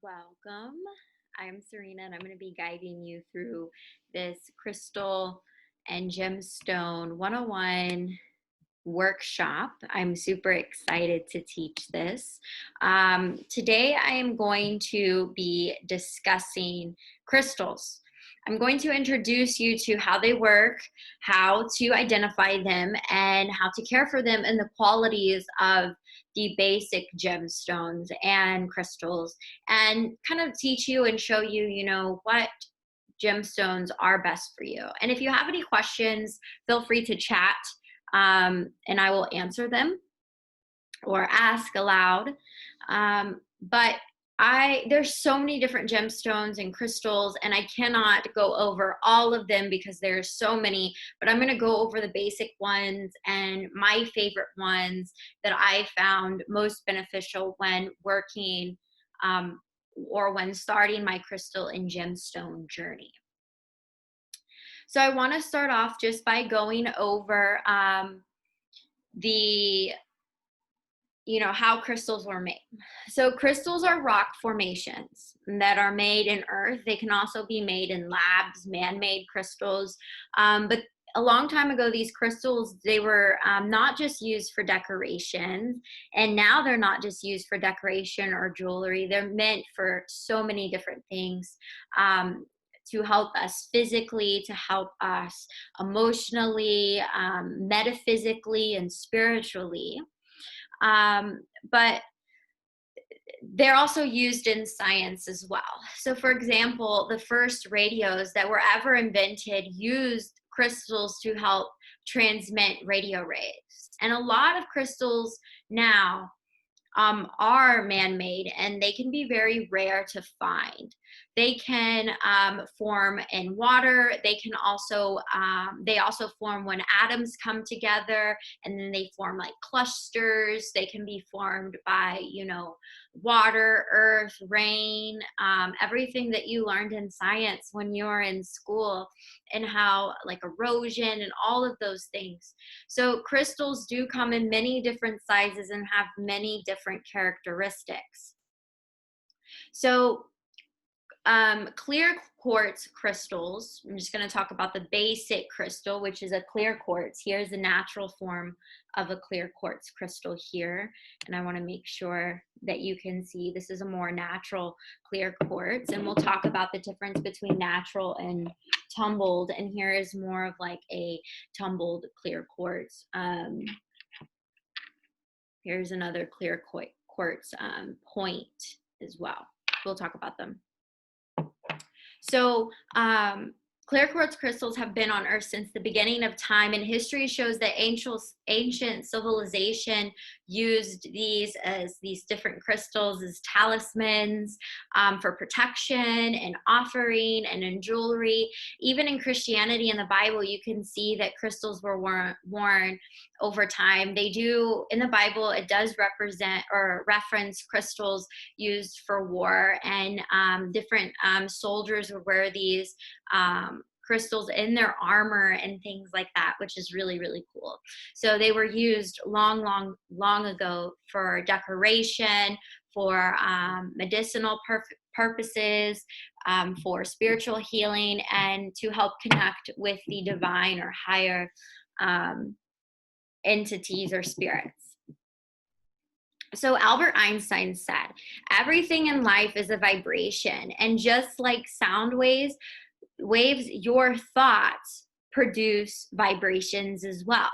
Welcome. I'm Serena, and I'm going to be guiding you through this crystal and gemstone 101 workshop. I'm super excited to teach this. Today, I am going to be discussing crystals. I'm going to introduce you to how they work, how to identify them, and how to care for them, and the qualities of the basic gemstones and crystals, and kind of teach you and show you, what gemstones are best for you. And if you have any questions, feel free to chat, and I will answer them or ask aloud. But there's so many different gemstones and crystals, and I cannot go over all of them because there's so many, but I'm going to go over the basic ones and my favorite ones that I found most beneficial when working, or when starting my crystal and gemstone journey. So I want to start off just by going over the how crystals were made. So crystals are rock formations that are made in earth. They can also be made in labs, man-made crystals. But a long time ago, these crystals, they were not just used for decoration. And now they're not just used for decoration or jewelry. They're meant for so many different things. To help us physically, to help us emotionally, metaphysically, and spiritually. But they're also used in science as well. So for example, the first radios that were ever invented used crystals to help transmit radio waves. And a lot of crystals now are man-made, and they can be very rare to find. They can form in water. They also form when atoms come together, and then they form like clusters. They can be formed by, water, earth, rain, everything that you learned in science when you were in school, and how like erosion and all of those things. So crystals do come in many different sizes and have many different characteristics. So clear quartz crystals, I'm just going to talk about the basic crystal, which is a clear quartz. Here's the natural form of a clear quartz crystal here. And I want to make sure that you can see this is a more natural clear quartz. And we'll talk about the difference between natural and tumbled. And here is more of like a tumbled clear quartz. Here's another clear quartz point as well. We'll talk about them. So clear quartz crystals have been on Earth since the beginning of time, and history shows that ancient civilization used these different crystals as talismans, for protection and offering, and in jewelry. Even in Christianity and the Bible, you can see that crystals were worn over time. They do, in the Bible, it does represent or reference crystals used for war, and different soldiers would wear these crystals in their armor and things like that, which is really, really cool. So they were used long ago for decoration, for medicinal purposes, for spiritual healing, and to help connect with the divine or higher entities or spirits. So Albert Einstein said, everything in life is a vibration, and just like sound waves, your thoughts produce vibrations as well.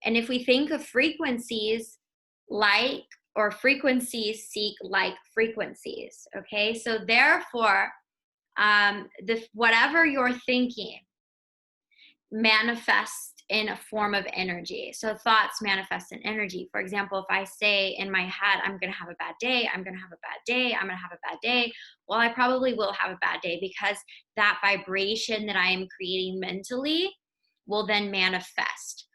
And if we think of frequencies frequencies seek like frequencies, okay? So therefore, whatever you're thinking manifests in a form of energy. So thoughts manifest in energy. For example, if I say in my head, I'm going to have a bad day, I'm going to have a bad day, I'm going to have a bad day, well, I probably will have a bad day, because that vibration that I am creating mentally will then manifest.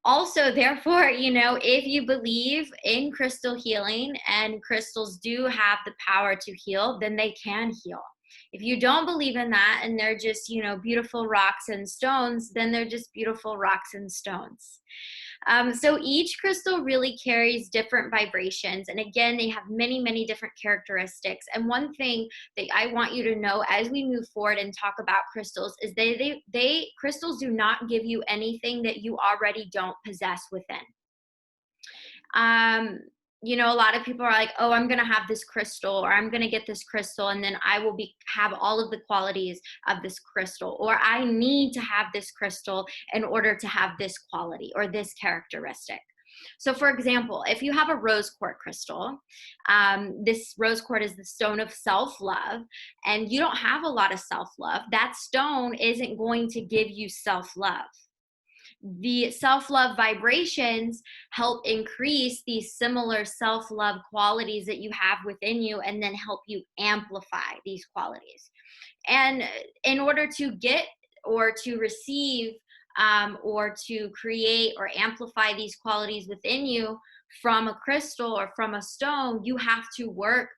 Also, therefore, if you believe in crystal healing, and crystals do have the power to heal, then they can heal. If you don't believe in that, and they're just, beautiful rocks and stones, then they're just beautiful rocks and stones. So each crystal really carries different vibrations. And again, they have many, many different characteristics. And one thing that I want you to know as we move forward and talk about crystals is crystals do not give you anything that you already don't possess within. You know, a lot of people are like, oh, I'm going to have this crystal, or I'm going to get this crystal, and then I will have all of the qualities of this crystal, or I need to have this crystal in order to have this quality or this characteristic. So for example, if you have a rose quartz crystal, this rose quartz is the stone of self-love, and you don't have a lot of self-love, that stone isn't going to give you self-love. The self-love vibrations help increase these similar self-love qualities that you have within you, and then help you amplify these qualities. And in order to get or to receive or to create or amplify these qualities within you from a crystal or from a stone, you have to work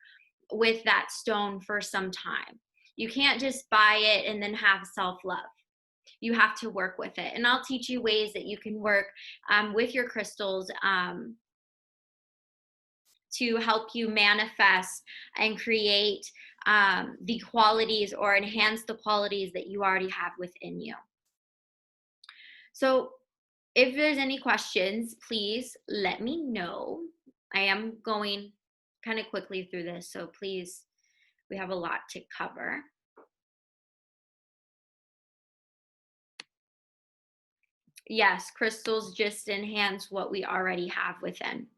with that stone for some time. You can't just buy it and then have self-love. You have to work with it. And I'll teach you ways that you can work with your crystals to help you manifest and create the qualities or enhance the qualities that you already have within you. So if there's any questions, please let me know. I am going kind of quickly through this, so please, we have a lot to cover. Yes, crystals just enhance what we already have within.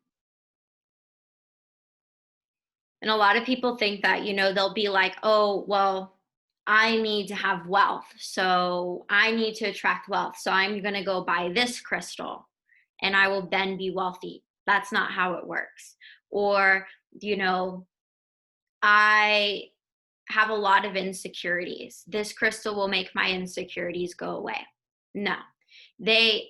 And a lot of people think that, you know, they'll be like, oh, well, I need to have wealth, so I need to attract wealth, so I'm going to go buy this crystal and I will then be wealthy. That's not how it works. Or, you know, I have a lot of insecurities. This crystal will make my insecurities go away. No. They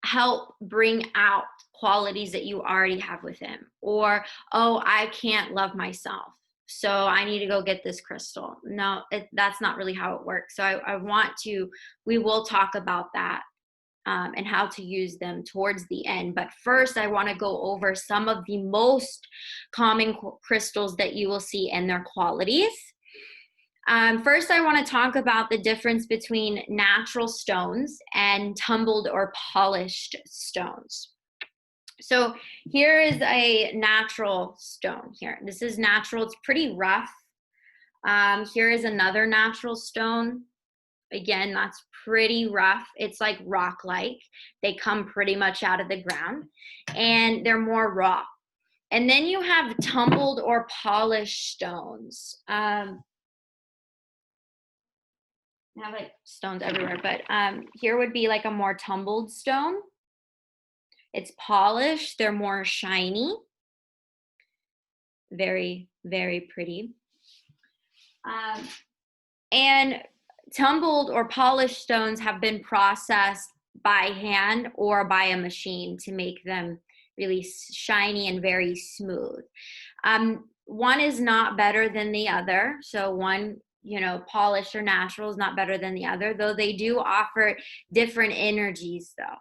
help bring out qualities that you already have within. Or, oh, I can't love myself, so I need to go get this crystal. No, that's not really how it works. So we will talk about that and how to use them towards the end. But first, I want to go over some of the most common crystals that you will see and their qualities. First, I want to talk about the difference between natural stones and tumbled or polished stones. So here is a natural stone here. This is natural. It's pretty rough. Here is another natural stone. Again, that's pretty rough. It's like rock-like. They come pretty much out of the ground, and they're more raw. And then you have tumbled or polished stones. I have like stones everywhere, but here would be like a more tumbled stone. It's polished. They're more shiny. Very, very pretty. And tumbled or polished stones have been processed by hand or by a machine to make them really shiny and very smooth. One is not better than the other. So one, you know, polished or natural is not better than the other, though they do offer different energies though.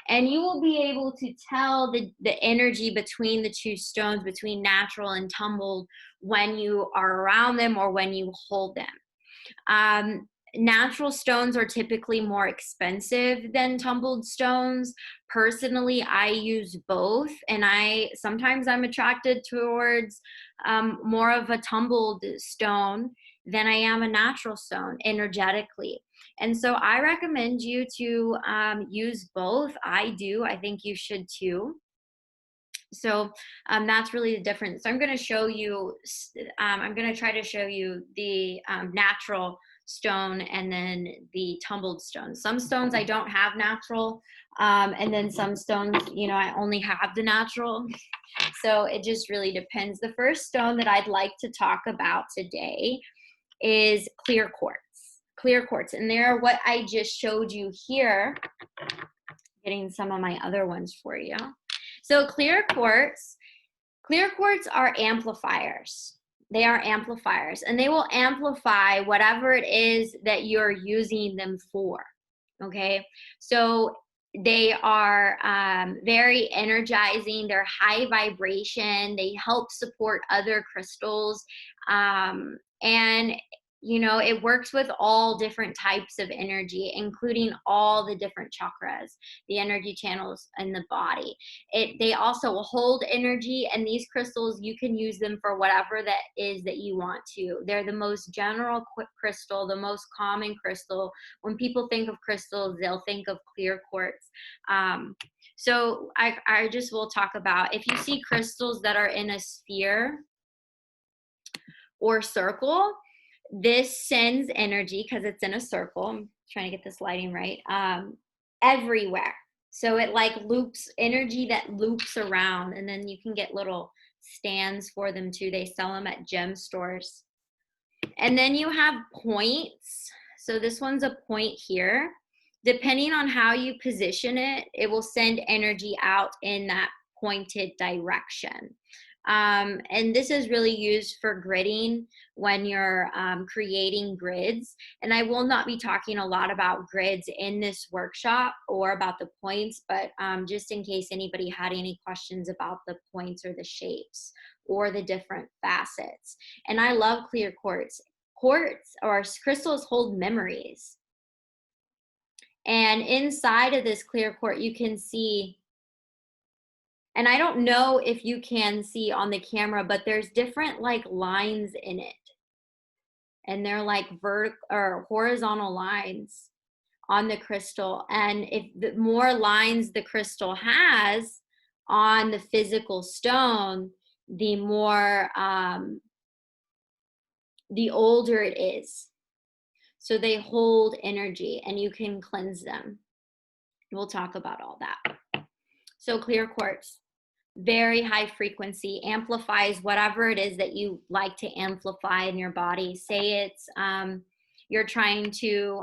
And you will be able to tell the energy between the two stones, between natural and tumbled, when you are around them or when you hold them. Natural stones are typically more expensive than tumbled stones. Personally, I use both, and sometimes I'm attracted towards more of a tumbled stone than I am a natural stone energetically. And so I recommend you to use both. I do. I think you should too. So that's really the difference. So I'm going to show you, I'm going to try to show you the natural stone and then the tumbled stone. Some stones I don't have natural, and then some stones, you know, I only have the natural. So it just really depends. The first stone that I'd like to talk about today is clear quartz. Clear quartz, and they're what I just showed you here. Getting some of my other ones for you. So clear quartz are amplifiers. They are amplifiers, and they will amplify whatever it is that you're using them for. Okay, so They are very energizing. They're high vibration. They help support other crystals. And you know, it works with all different types of energy, including all the different chakras, the energy channels in the body. They also hold energy, and these crystals, you can use them for whatever that is that you want to. They're the most general crystal, the most common crystal. When people think of crystals, they'll think of clear quartz. So I just will talk about, if you see crystals that are in a sphere or circle, this sends energy, because it's in a circle. I'm trying to get this lighting right. Everywhere. So it like loops, energy that loops around, and then you can get little stands for them too. They sell them at gem stores. And then you have points. So this one's a point here. Depending on how you position it, it will send energy out in that pointed direction. And this is really used for gridding when you're creating grids. And I will not be talking a lot about grids in this workshop or about the points, but just in case anybody had any questions about the points or the shapes or the different facets. And I love clear quartz. Quartz or crystals hold memories. And inside of this clear quartz, you can see, and I don't know if you can see on the camera, but there's different like lines in it. And they're like vertical or horizontal lines on the crystal. And if the more lines the crystal has on the physical stone, the more, the older it is. So they hold energy, and you can cleanse them. We'll talk about all that. So clear quartz, very high frequency, amplifies whatever it is that you like to amplify in your body. Say it's you're trying to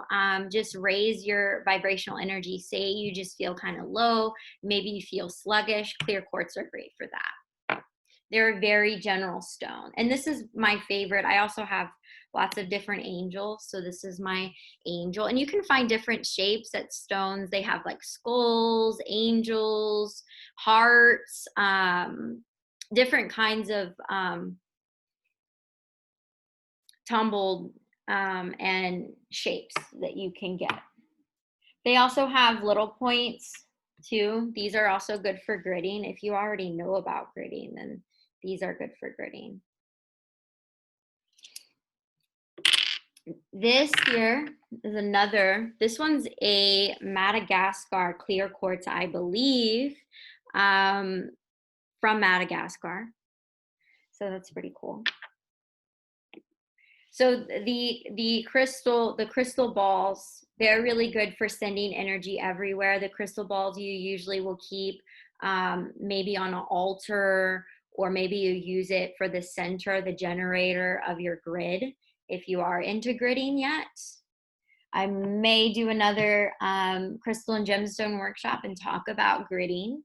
just raise your vibrational energy. Say you just feel kind of low, maybe you feel sluggish. Clear quartz are great for that. They're a very general stone. And this is my favorite. I also have lots of different angels. So this is my angel. And you can find different shapes at stones. They have like skulls, angels, hearts, different kinds of tumbled and shapes that you can get. They also have little points too. These are also good for gridding. If you already know about gridding, then these are good for gridding. This here is another, this one's a Madagascar clear quartz, I believe, from Madagascar. So that's pretty cool. So the crystal balls, they're really good for sending energy everywhere. The crystal balls you usually will keep maybe on an altar, or maybe you use it for the center, the generator of your grid, if you are into gridding yet. I may do another crystal and gemstone workshop and talk about gridding.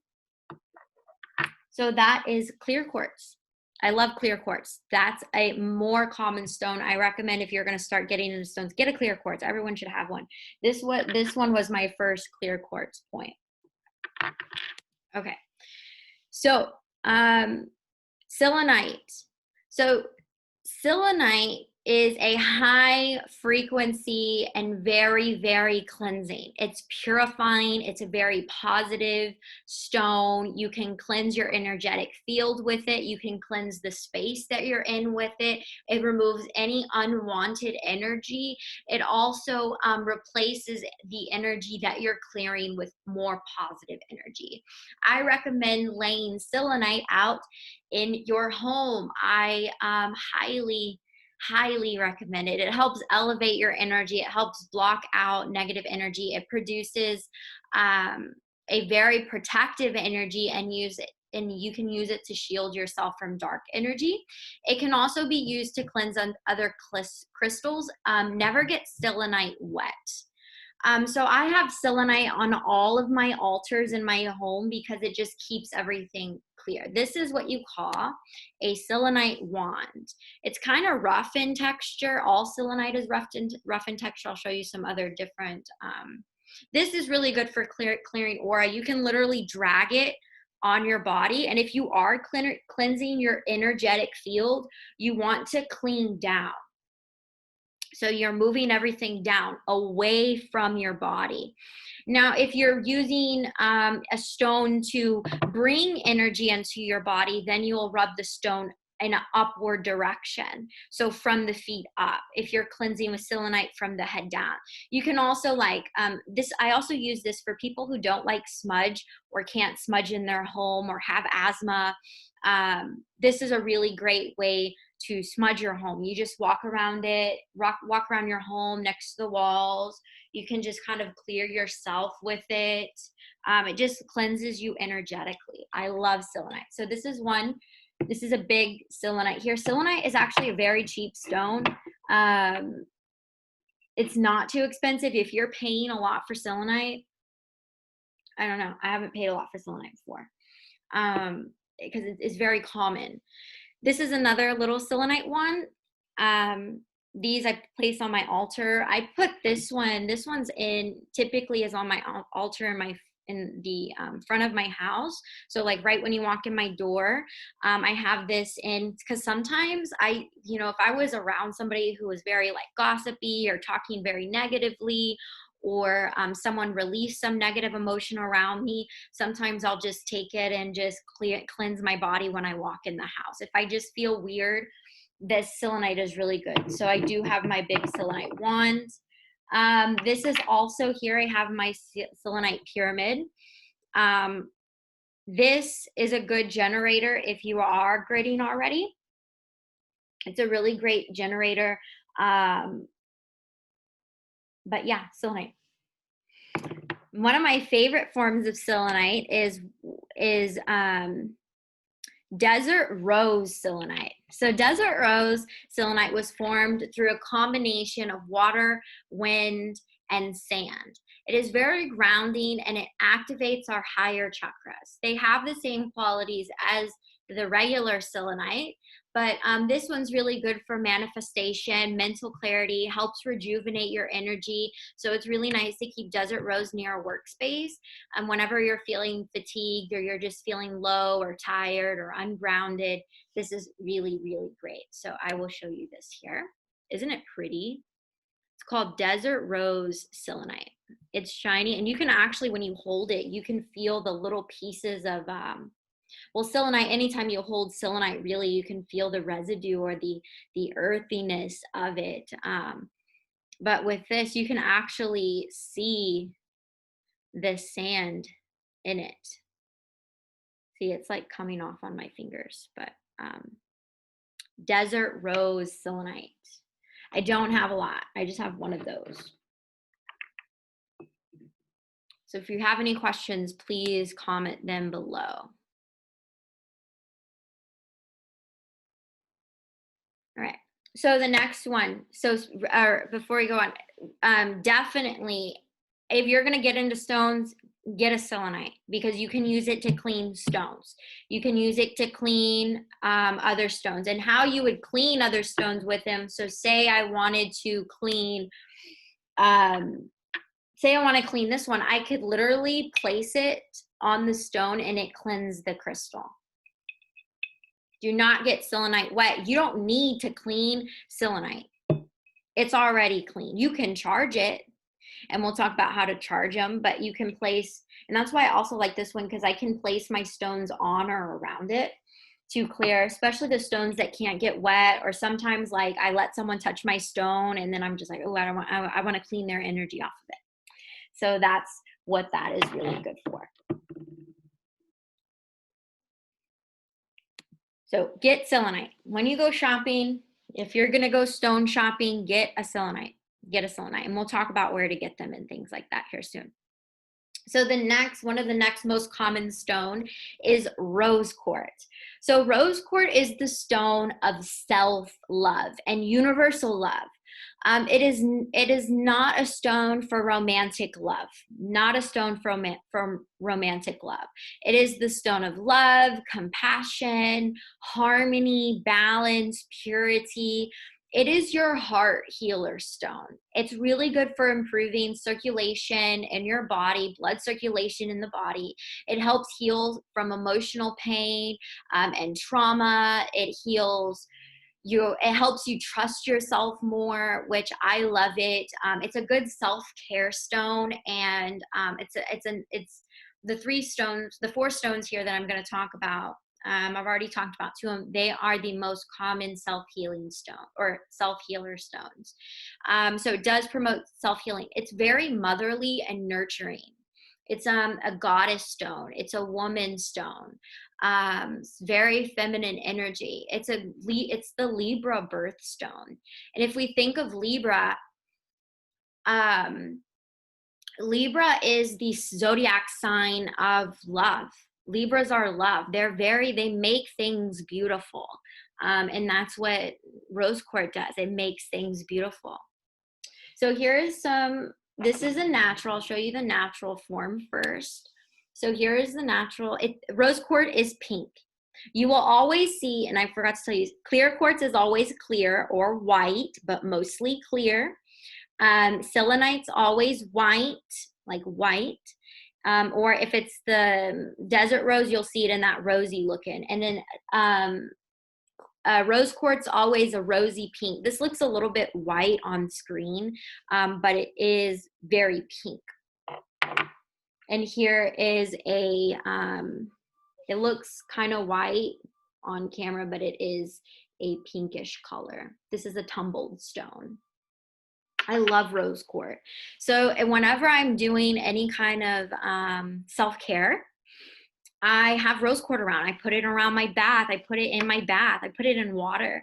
So that is clear quartz. I love clear quartz. That's a more common stone. I recommend, if you're going to start getting into stones, get a clear quartz. Everyone should have one. This one was my first clear quartz point. Okay. So selenite. So selenite is a high frequency and very, very cleansing. It's purifying. It's a very positive stone. You can cleanse your energetic field with it. You can cleanse the space that you're in with it. It removes any unwanted energy. It also replaces the energy that you're clearing with more positive energy. I recommend laying selenite out in your home. I highly recommend it. It helps elevate your energy. It helps block out negative energy. It produces a very protective energy, and you can use it to shield yourself from dark energy. It can also be used to cleanse other crystals. Never get selenite wet. So I have selenite on all of my altars in my home because it just keeps everything clear. This is what you call a selenite wand. It's kind of rough in texture. All selenite is rough in texture. I'll show you some other different This is really good for clearing aura. You can literally drag it on your body. And if you are cleansing your energetic field, you want to clean down. So you're moving everything down away from your body. Now, if you're using a stone to bring energy into your body, then you'll rub the stone in an upward direction. So from the feet up, if you're cleansing with selenite from the head down. You can also like this, I also use this for people who don't like smudge or can't smudge in their home or have asthma. This is a really great way to smudge your home. You just walk around it, walk around your home next to the walls. You can just kind of clear yourself with it. It just cleanses you energetically. I love selenite. So this is one. This is a big selenite here. Selenite is actually a very cheap stone. It's not too expensive. If you're paying a lot for selenite, I don't know. I haven't paid a lot for selenite before because it's very common. This is another little selenite one. These I place on my altar. I put this one's typically is on my altar in the front of my house. So like right when you walk in my door, I have this in, because sometimes if I was around somebody who was very like gossipy or talking very negatively, or someone released some negative emotion around me, sometimes I'll just take it and just cleanse my body when I walk in the house. If I just feel weird, this selenite is really good. So I do have my big selenite wand. This is also here. I have my selenite pyramid. This is a good generator if you are gridding already. It's a really great generator. But yeah, selenite. One of my favorite forms of selenite is desert rose selenite. So desert rose selenite was formed through a combination of water, wind, and sand. It is very grounding and it activates our higher chakras. They have the same qualities as the regular selenite, but this one's really good for manifestation, mental clarity, helps rejuvenate your energy. So it's really nice to keep desert rose near a workspace. Whenever you're feeling fatigued or you're just feeling low or tired or ungrounded, this is really, really great. So I will show you this here. Isn't it pretty? It's called Desert Rose Selenite. It's shiny, and you can actually, when you hold it, you can feel the little pieces of selenite. Anytime you hold selenite, really, you can feel the residue or the earthiness of it. But with this, you can actually see the sand in it. See, it's like coming off on my fingers, but Desert Rose Selenite. I don't have a lot. I just have one of those. So if you have any questions, please comment them below. All right. So the next one. So before we go on, definitely, if you're gonna get into stones, get a selenite, because you can use it to clean stones. You can use it to clean other stones, and how you would clean other stones with them. So say I wanted to clean, say I want to clean this one, I could literally place it on the stone and it cleanses the crystal. Do not get selenite wet. You don't need to clean selenite. It's already clean. You can charge it, and we'll talk about how to charge them, but you can place, and that's why I also like this one, because I can place my stones on or around it to clear, especially the stones that can't get wet, or sometimes like I let someone touch my stone and then I'm just like, oh, I want to clean their energy off of it. So that's what that is really good for. So get selenite. When you go shopping, if you're going to go stone shopping, get a selenite. Get a selenite. And we'll talk about where to get them and things like that here soon. So one of the next most common stone is rose quartz. So rose quartz is the stone of self-love and universal love. It is not a stone for romantic love, not a stone for romantic love. It is the stone of love, compassion, harmony, balance, purity. It is your heart healer stone. It's really good for improving circulation in your body, blood circulation in the body. It helps heal from emotional pain and trauma. It heals you. It helps you trust yourself more, which I love it. It's a good self-care stone, and it's the four stones here that I'm going to talk about. I've already talked about two of them. They are the most common self-healing stone or self-healer stones. So it does promote self-healing. It's very motherly and nurturing. It's a goddess stone. It's a woman stone. It's very feminine energy. It's the Libra birthstone. And if we think of Libra, Libra is the zodiac sign of love. Libras are love. They make things beautiful. And that's what rose quartz does. It makes things beautiful. So this is a natural. I'll show you the natural form first. So here is the natural. Rose quartz is pink. You will always see, and I forgot to tell you, clear quartz is always clear or white, but mostly clear. Selenite's always white, like white. Or if it's the desert rose, you'll see it in that rosy looking. And then rose quartz, always a rosy pink. This looks a little bit white on screen, but it is very pink. And here is it looks kind of white on camera, but it is a pinkish color. This is a tumbled stone. I love rose quartz. So whenever I'm doing any kind of self-care, I have rose quartz around. I put it around my bath. I put it in my bath. I put it in water.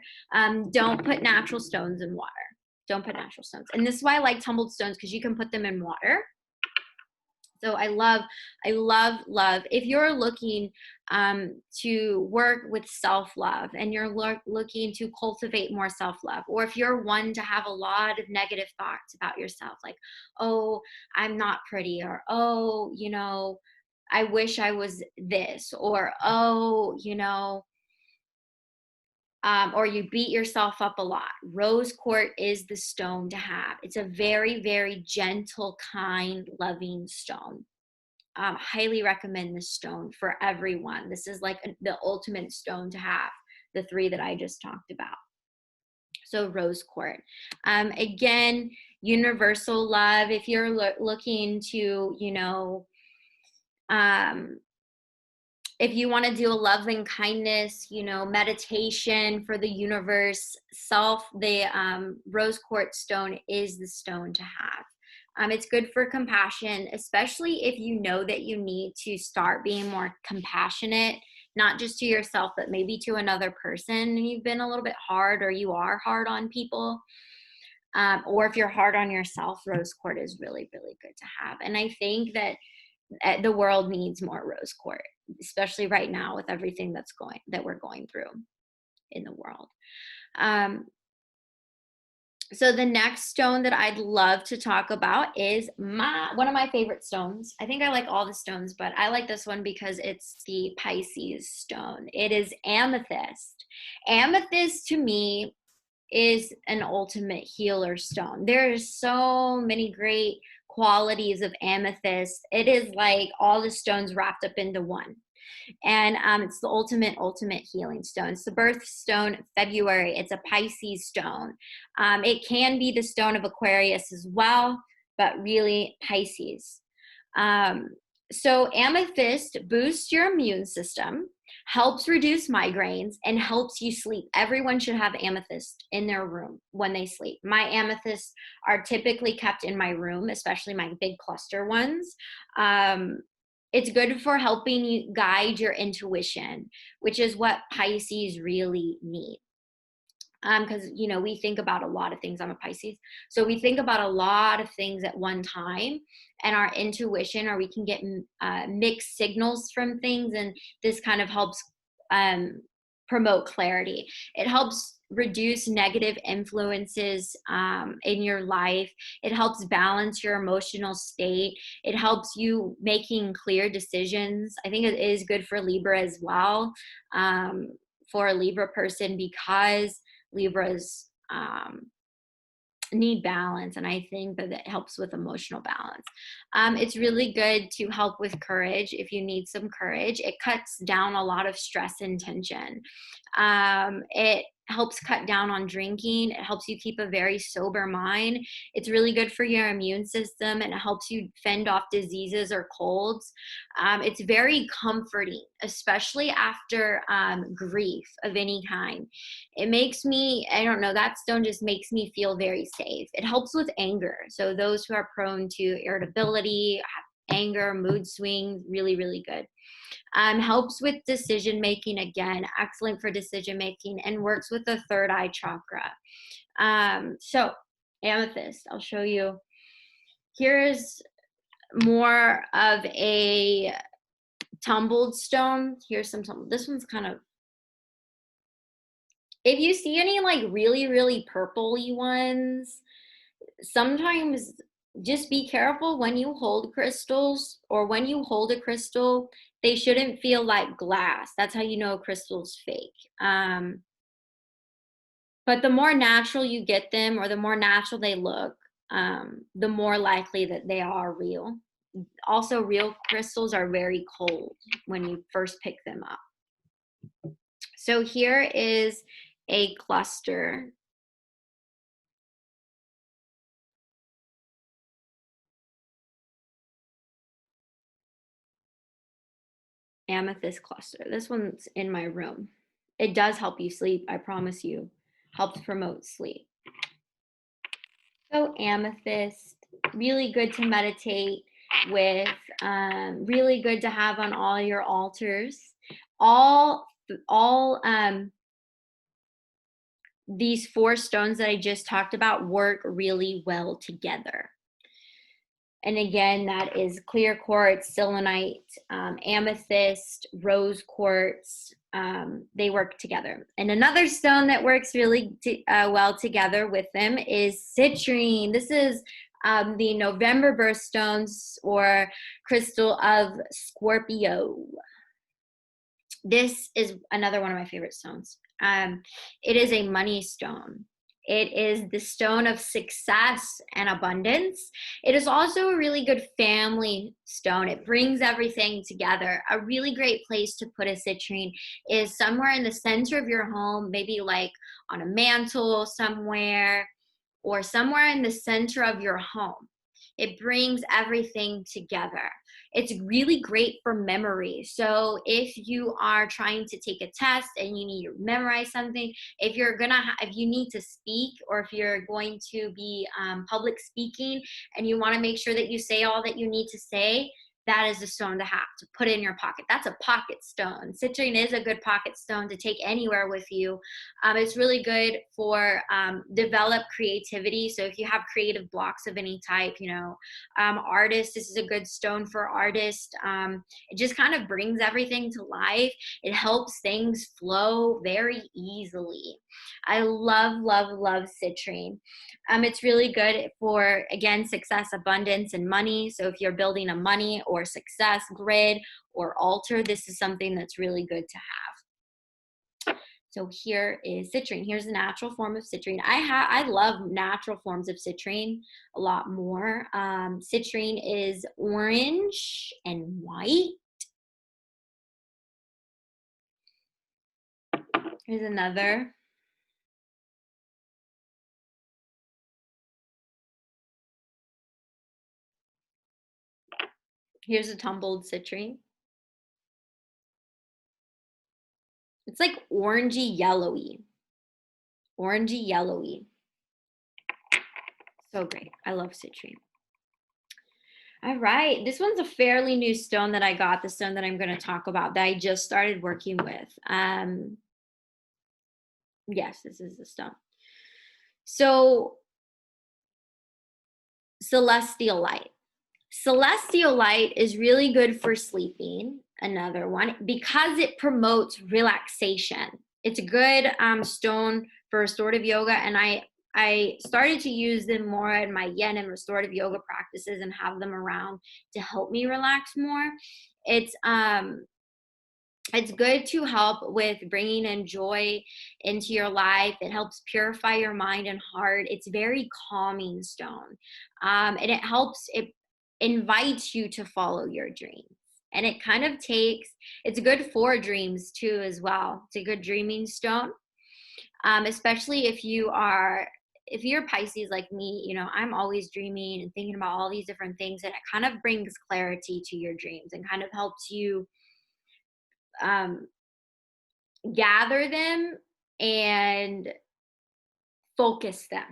Don't put natural stones in water. Don't put natural stones. And this is why I like tumbled stones, because you can put them in water. So I love. If you're looking to work with self-love and you're looking to cultivate more self-love, or if you're one to have a lot of negative thoughts about yourself, like, oh, I'm not pretty, or, oh, I wish I was this, or, oh, or you beat yourself up a lot. Rose quartz is the stone to have. It's a very, very gentle, kind, loving stone. Highly recommend this stone for everyone. This is like the ultimate stone to have, the three that I just talked about. So rose quartz. Again, universal love. If you're looking to, if you want to do a loving kindness, meditation for the universe, the rose quartz stone is the stone to have. It's good for compassion, especially if you know that you need to start being more compassionate, not just to yourself, but maybe to another person, and you've been a little bit hard, or you are hard on people. Or if you're hard on yourself, rose quartz is really, really good to have. And I think that the world needs more rose quartz, especially right now with everything that we're going through in the world. So the next stone that I'd love to talk about is one of my favorite stones. I think I like all the stones, but I like this one because it's the Pisces stone. It is amethyst. Amethyst to me is an ultimate healer stone. There's so many great qualities of amethyst. It is like all the stones wrapped up into one. And it's the ultimate healing stone. It's the birthstone February. It's a Pisces stone. It can be the stone of Aquarius as well, but really Pisces. So amethyst boosts your immune system, helps reduce migraines, and helps you sleep. Everyone should have amethyst in their room when they sleep. My amethysts are typically kept in my room, especially my big cluster ones. It's good for helping you guide your intuition, which is what Pisces really need. Because, we think about a lot of things. I'm a Pisces. So we think about a lot of things at one time, and our intuition, or we can get mixed signals from things. And this kind of helps promote clarity. It helps reduce negative influences in your life. It helps balance your emotional state. It helps you making clear decisions. I think it is good for Libra as well, for a Libra person, because Libras need balance, and I think that it helps with emotional balance. It's really good to help with courage if you need some courage. It cuts down a lot of stress and tension. It helps cut down on drinking. It helps you keep a very sober mind. It's really good for your immune system, and it helps you fend off diseases or colds. It's very comforting, especially after grief of any kind. It makes me, I don't know, that stone just makes me feel very safe. It helps with anger. So those who are prone to irritability, anger, mood swings, really, really good. Helps with decision making, again, excellent for decision making, and works with the third eye chakra. So amethyst, I'll show you. Here's more of a tumbled stone. Here's some tumbled. This one's kind of, if you see any like really, really purpley ones, sometimes just be careful when you hold crystals, or when you hold a crystal, they shouldn't feel like glass. That's how you know a crystal's fake. But the more natural you get them, or the more natural they look, the more likely that they are real. Also, real crystals are very cold when you first pick them up. So here is a cluster. Amethyst cluster. This one's in my room. It does help you sleep, I promise you. Helps promote sleep. So amethyst, really good to meditate with, really good to have on all your altars. All these 4 stones that I just talked about work really well together. And again, that is clear quartz, selenite, amethyst, rose quartz. They work together. And another stone that works really well together with them is citrine. This is the November birthstones, or crystal of Scorpio. This is another one of my favorite stones. It is a money stone. It is the stone of success and abundance. It is also a really good family stone. It brings everything together. A really great place to put a citrine is somewhere in the center of your home, maybe like on a mantle somewhere, or somewhere in the center of your home. It brings everything together. It's really great for memory. So if you are trying to take a test and you need to memorize something, if you need to speak, or if you're going to be public speaking and you want to make sure that you say all that you need to say, that is a stone to have, to put in your pocket. That's a pocket stone. Citrine is a good pocket stone to take anywhere with you. It's really good for develop creativity. So if you have creative blocks of any type, artists, this is a good stone for artists. It just kind of brings everything to life. It helps things flow very easily. I love, love, love citrine. It's really good for, again, success, abundance, and money. So if you're building a money or success grid or altar, this is something that's really good to have. So here is citrine. Here's the natural form of citrine. I love natural forms of citrine a lot more. Citrine is orange and white. Here's another. Here's a tumbled citrine. It's like orangey yellowy. Orangey yellowy. So great. I love citrine. All right. This one's a fairly new stone that I got, the stone that I'm going to talk about, that I just started working with. Yes, this is the stone. So celestial light. Celestial light is really good for sleeping. Another one, because it promotes relaxation. It's a good stone for restorative yoga, and I started to use them more in my yin and restorative yoga practices and have them around to help me relax more. It's It's good to help with bringing in joy into your life. It helps purify your mind and heart. It's very calming stone. And it invites you to follow your dreams. And it kind of it's good for dreams too, as well. It's a good dreaming stone, especially if you're Pisces like me. I'm always dreaming and thinking about all these different things, and it kind of brings clarity to your dreams and kind of helps you um, gather them and focus them.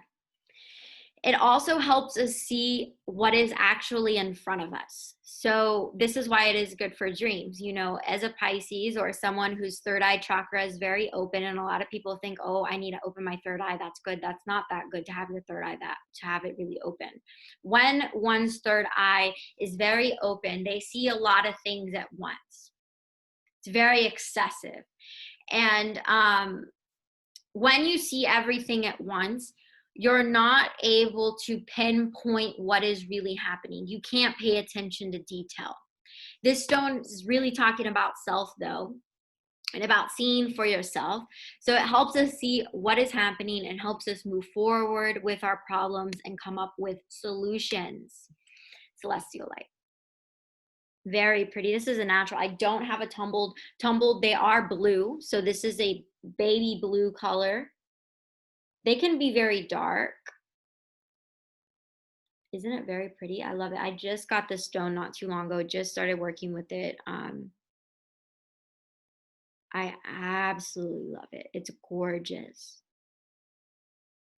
It also helps us see what is actually in front of us. So this is why it is good for dreams. As a Pisces or someone whose third eye chakra is very open, and a lot of people think, oh, I need to open my third eye. That's good. That's not that good to have your third eye, to have it really open. When one's third eye is very open, they see a lot of things at once. It's very excessive. And when you see everything at once, you're not able to pinpoint what is really happening. You can't pay attention to detail. This stone is really talking about self, though, and about seeing for yourself. So it helps us see what is happening and helps us move forward with our problems and come up with solutions. Celestial light. Very pretty. This is a natural. I don't have a tumbled. They are blue. So this is a baby blue color. They can be very dark. Isn't it very pretty? I love it. I just got this stone not too long ago. Just started working with it. I absolutely love it. It's gorgeous.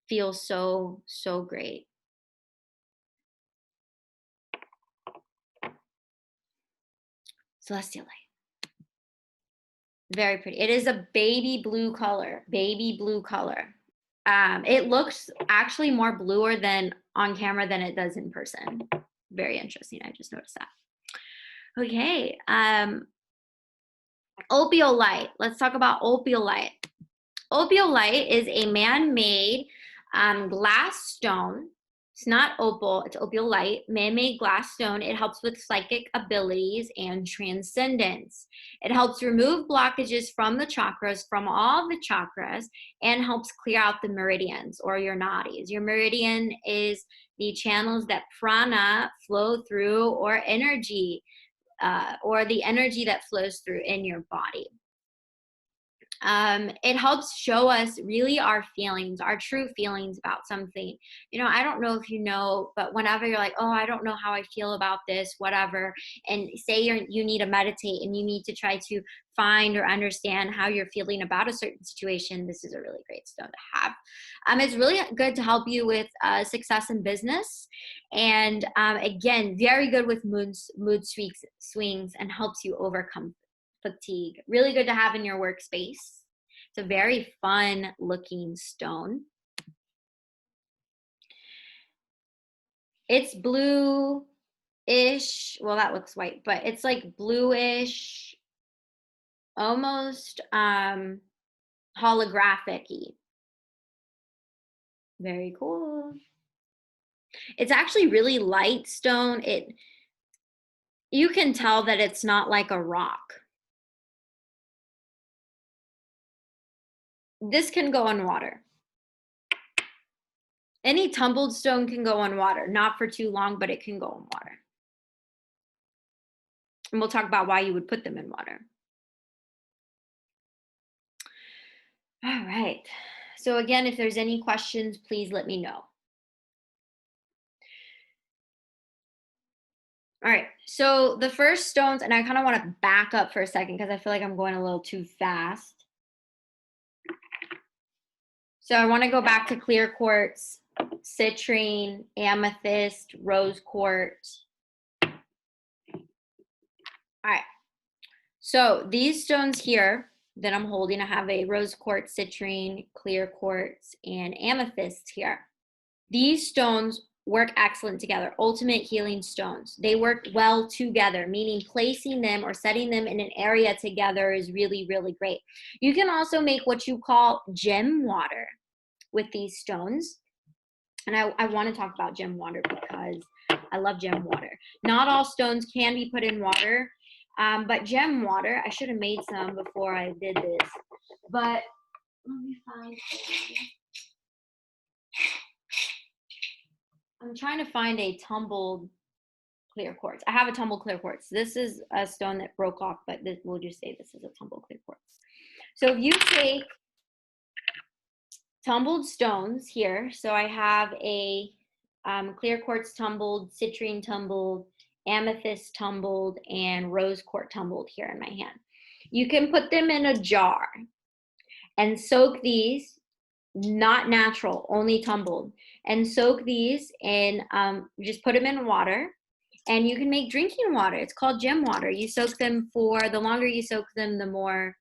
Feels so, so great. Celestial light. Very pretty. It is a baby blue color. Baby blue color. It looks actually more bluer than on camera than it does in person. Very interesting. I just noticed that. Okay. Ophiolite. Let's talk about ophiolite. Ophiolite is a man-made glass stone. It's not opal, it's ophiolite, man-made glass stone. It helps with psychic abilities and transcendence. It helps remove blockages from the chakras, from all the chakras, and helps clear out the meridians or your nadis. Your meridian is the channels that prana flow through, or energy, or the energy that flows through in your body. It helps show us really our feelings, our true feelings about something. I don't know if you know, but whenever you're like, oh, I don't know how I feel about this, whatever, and say you need to meditate and you need to try to find or understand how you're feeling about a certain situation, this is a really great stone to have. It's really good to help you with success in business. And again, very good with mood swings and helps you overcome fatigue. Really good to have in your workspace. It's a very fun looking stone. It's blue-ish. Well, that looks white, but it's like bluish, almost holographic-y. Very cool. It's actually really light stone. You can tell that it's not like a rock. This can go on water. Any tumbled stone can go on water, not for too long, but it can go on water. And we'll talk about why you would put them in water. All right. So again, if there's any questions, please let me know. All right. So the first stones, and I kind of want to back up for a second because I feel like I'm going a little too fast. So I want to go back to clear quartz, citrine, amethyst, rose quartz. All right. So these stones here that I'm holding, I have a rose quartz, citrine, clear quartz, and amethyst here. These stones work excellent together. Ultimate healing stones. They work well together, meaning placing them or setting them in an area together is really, really great. You can also make what you call gem water with these stones. And I want to talk about gem water because I love gem water. Not all stones can be put in water. But gem water, I should have made some before I did this. But let me find some. I'm trying to find a tumbled clear quartz. I have a tumbled clear quartz. This is a stone that broke off, but we'll just say this is a tumbled clear quartz. So if you take tumbled stones here, so I have a clear quartz tumbled, citrine tumbled, amethyst tumbled, and rose quartz tumbled here in my hand. You can put them in a jar and soak these, not natural, only tumbled, and soak these in, just put them in water, and you can make drinking water. It's called gem water. You soak them for, the longer you soak them, the more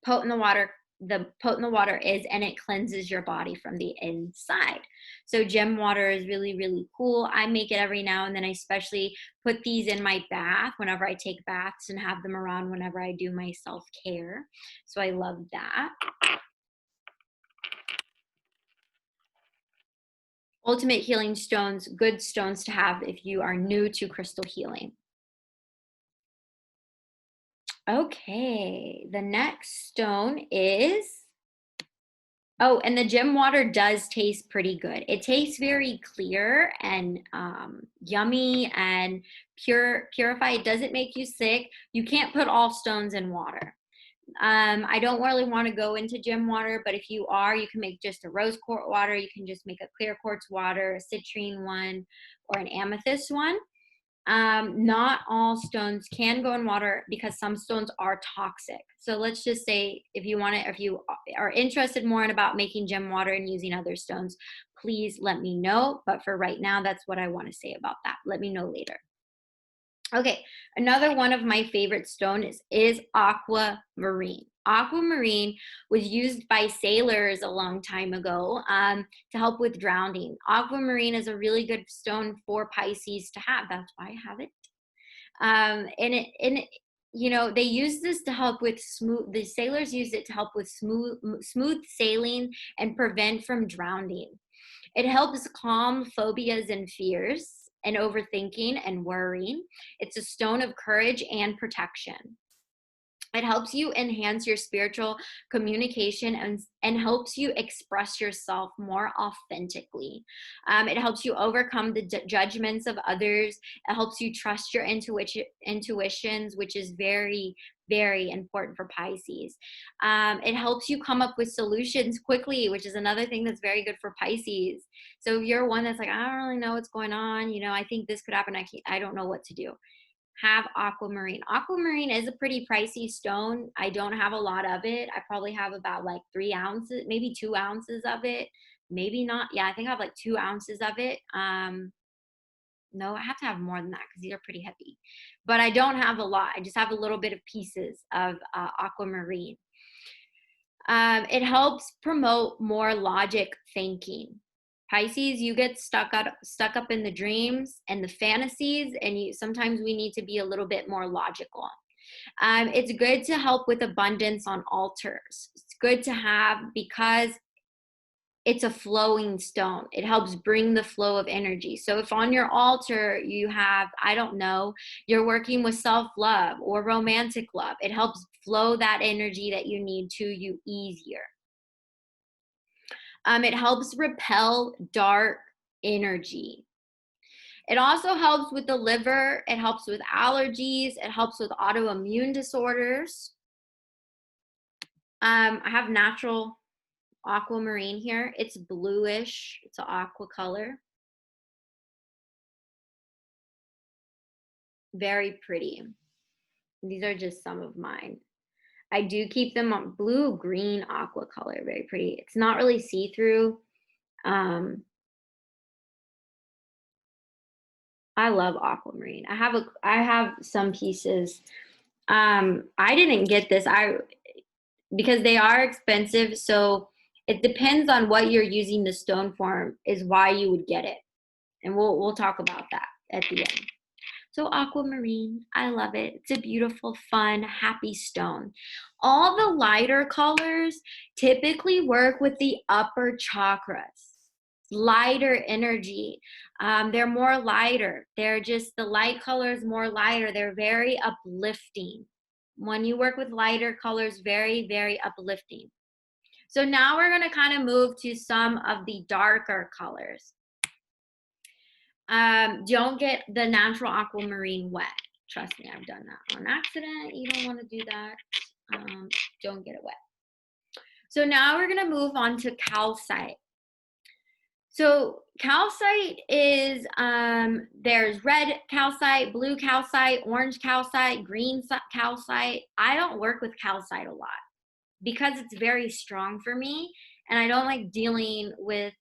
potent the water is, and it cleanses your body from the inside. So gem water is really, really cool. I make it every now and then. I especially put these in my bath whenever I take baths and have them around whenever I do my self-care. So I love that. Ultimate healing stones, good stones to have if you are new to crystal healing. Okay, the next stone is, oh, and the gem water does taste pretty good. It tastes very clear and yummy and purified. It doesn't make you sick. You can't put all stones in water. I don't really want to go into gem water, but if you are, you can make just a rose quartz water. You can just make a clear quartz water, a citrine one, or an amethyst one. Not all stones can go in water because some stones are toxic. So let's just say if you want to, if you are interested more in about making gem water and using other stones, please let me know. But for right now, that's what I want to say about that. Let me know later. Okay, another one of my favorite stones is aquamarine. Aquamarine was used by sailors a long time ago to help with drowning. Aquamarine is a really good stone for Pisces to have. That's why I have it. And you know, they use this to help with the sailors used it to help with smooth sailing and prevent from drowning. It helps calm phobias and fears and overthinking and worrying. It's a stone of courage and protection. It helps you enhance your spiritual communication and helps you express yourself more authentically. It helps you overcome the judgments of others. It helps you trust your intuitions, which is very, very important for Pisces. It helps you come up with solutions quickly, which is another thing that's very good for Pisces. So if you're one that's like, I don't really know what's going on, you know, I think this could happen, I don't know what to do, have aquamarine. Aquamarine is a pretty pricey stone. I don't have a lot of it. I probably have about like 3 ounces, maybe 2 ounces of it. Maybe not. Yeah, I think I have like 2 ounces of it. No, I have to have more than that because these are pretty heavy. But I don't have a lot. I just have a little bit of pieces of aquamarine. It helps promote more logic thinking. Pisces, you get stuck up in the dreams and the fantasies, and sometimes we need to be a little bit more logical. It's good to help with abundance on altars. It's good to have because it's a flowing stone. It helps bring the flow of energy. So if on your altar you have, I don't know, you're working with self-love or romantic love, it helps flow that energy that you need to you easier. It helps repel dark energy. It also helps with the liver. It helps with allergies. It helps with autoimmune disorders. I have natural aquamarine here. It's bluish. It's an aqua color. Very pretty. These are just some of mine. I do keep them on blue, green, aqua color. Very pretty. It's not really see-through. I love aquamarine. I have some pieces. I didn't get this because they are expensive, so it depends on what you're using the stone for is why you would get it. And we'll talk about that at the end. So aquamarine, I love it. It's a beautiful, fun, happy stone. All the lighter colors typically work with the upper chakras. lighter energy. They're more lighter. They're just, the light colors more lighter. They're very uplifting. When you work with lighter colors, very, very uplifting. So now we're going to kind of move to some of the darker colors. Don't get the natural aquamarine wet. Trust me, I've done that on accident. You don't want to do that. Don't get it wet. So now we're going to move on to calcite. So calcite is, there's red calcite, blue calcite, orange calcite, green calcite. I don't work with calcite a lot because it's very strong for me, and I don't like dealing with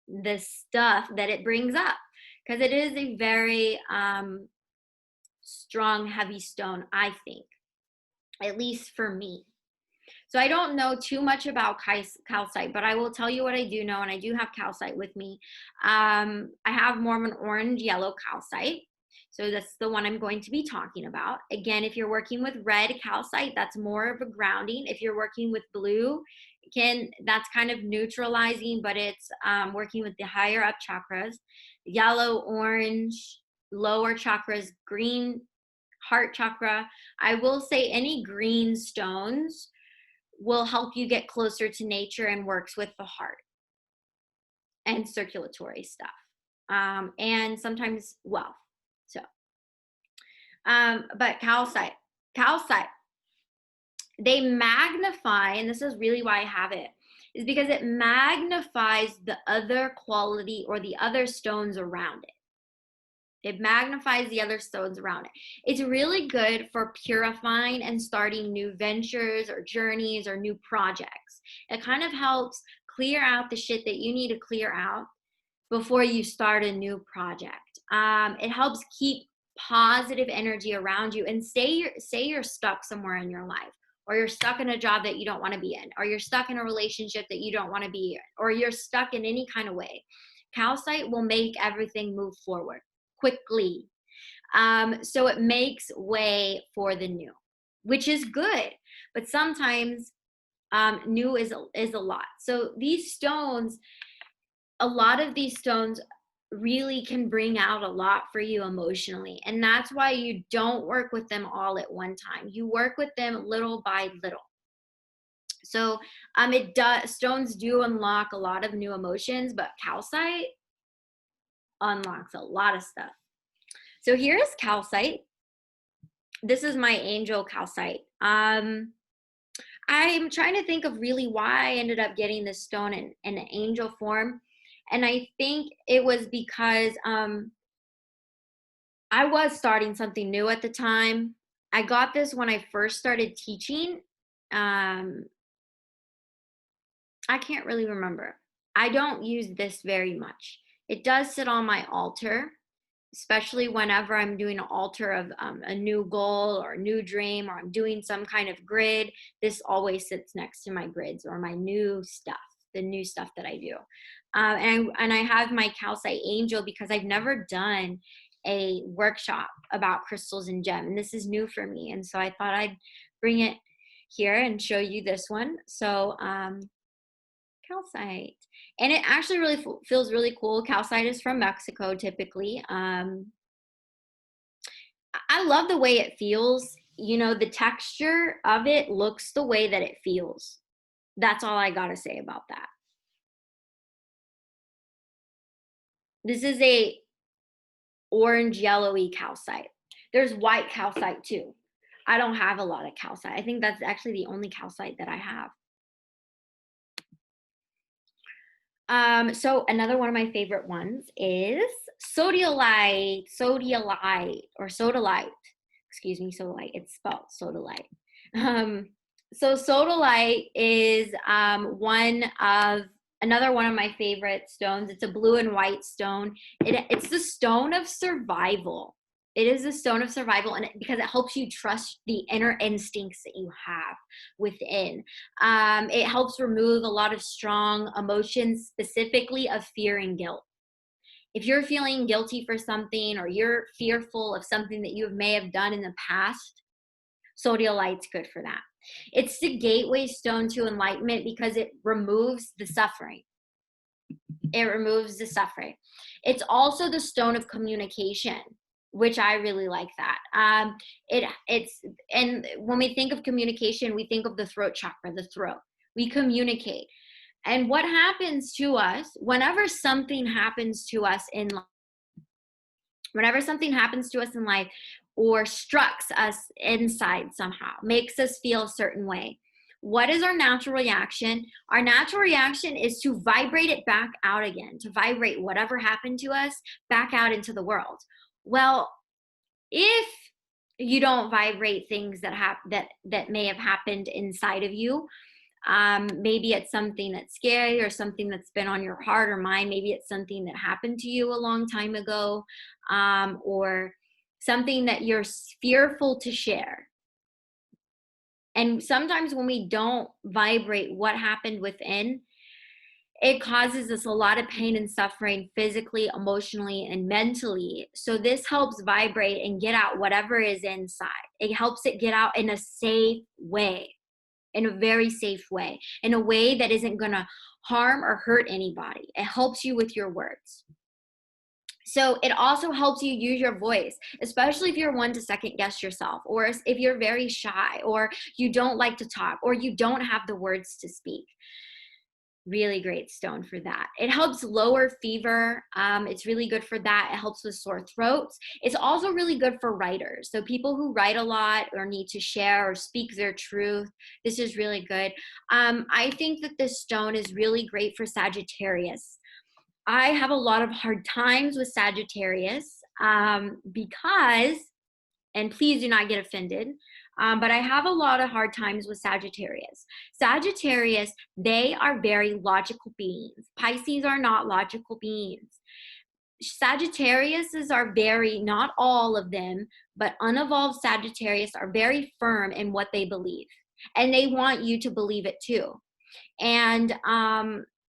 the stuff that it brings up, because it is a very strong, heavy stone, I think, at least for me. So I don't know too much about calcite, but I will tell you what I do know, and I do have calcite with me. I have more of an orange yellow calcite. So that's the one I'm going to be talking about. Again, if you're working with red calcite, that's more of a grounding. If you're working with blue, that's kind of neutralizing, but it's working with the higher up chakras. Yellow, orange, lower chakras, green, heart chakra. I will say any green stones will help you get closer to nature and works with the heart and circulatory stuff, and sometimes wealth. So, but calcite, they magnify, and this is really why I have it, is because it magnifies the other quality or the other stones around it. It magnifies the other stones around it. It's really good for purifying and starting new ventures or journeys or new projects. It kind of helps clear out the shit that you need to clear out before you start a new project. It helps keep positive energy around you. And say you're stuck somewhere in your life, or you're stuck in a job that you don't want to be in, or you're stuck in a relationship that you don't want to be in, or you're stuck in any kind of way. Calcite will make everything move forward quickly. So it makes way for the new, which is good. But sometimes new is a lot. So these stones, a lot of these stones really can bring out a lot for you emotionally. And that's why you don't work with them all at one time. You work with them little by little. So stones do unlock a lot of new emotions, but calcite unlocks a lot of stuff. So here's calcite. This is my angel calcite. I'm trying to think of really why I ended up getting this stone in an angel form. And I think it was because I was starting something new at the time. I got this when I first started teaching. I can't really remember. I don't use this very much. It does sit on my altar, especially whenever I'm doing an altar of a new goal or a new dream, or I'm doing some kind of grid. This always sits next to my grids or my new stuff, the new stuff that I do. And I have my calcite angel because I've never done a workshop about crystals and gems, and this is new for me. And so I thought I'd bring it here and show you this one. So calcite, and it actually really feels really cool. Calcite is from Mexico typically. I love the way it feels. You know, the texture of it looks the way that it feels. That's all I gotta say about that. This is a orange yellowy calcite. There's white calcite too. I don't have a lot of calcite. I think that's actually the only calcite that I have. So another one of my favorite ones is sodalite, or sodalite. Excuse me, sodalite. It's spelled sodalite. So sodalite is another one of my favorite stones. It's a blue and white stone. It's the stone of survival. It is a stone of survival, and because it helps you trust the inner instincts that you have within. It helps remove a lot of strong emotions, specifically of fear and guilt. If you're feeling guilty for something, or you're fearful of something that you may have done in the past, sodalite's good for that. It's the gateway stone to enlightenment because it removes the suffering. It removes the suffering. It's also the stone of communication, which I really like that. And when we think of communication, we think of the throat chakra, the throat. We communicate. And what happens to us whenever something happens to us in life, or strikes us inside somehow, makes us feel a certain way, what is our natural reaction? Our natural reaction is to vibrate it back out again, to vibrate whatever happened to us back out into the world. Well, if you don't vibrate things that may have happened inside of you, maybe it's something that's scary or something that's been on your heart or mind. Maybe it's something that happened to you a long time ago, or something that you're fearful to share. And sometimes when we don't vibrate what happened within, it causes us a lot of pain and suffering physically, emotionally, and mentally. So this helps vibrate and get out whatever is inside. It helps it get out in a safe way, in a very safe way, in a way that isn't going to harm or hurt anybody. It helps you with your words. So it also helps you use your voice, especially if you're one to second guess yourself, or if you're very shy, or you don't like to talk, or you don't have the words to speak. Really great stone for that. It helps lower fever. It's really good for that. It helps with sore throats. It's also really good for writers. So people who write a lot or need to share or speak their truth, this is really good. I think that this stone is really great for Sagittarius. I have a lot of hard times with Sagittarius because, and please do not get offended, but I have a lot of hard times with Sagittarius. Sagittarius, they are very logical beings. Pisces are not logical beings. Sagittariuses are very, not all of them, but unevolved Sagittarius are very firm in what they believe. And they want you to believe it too. And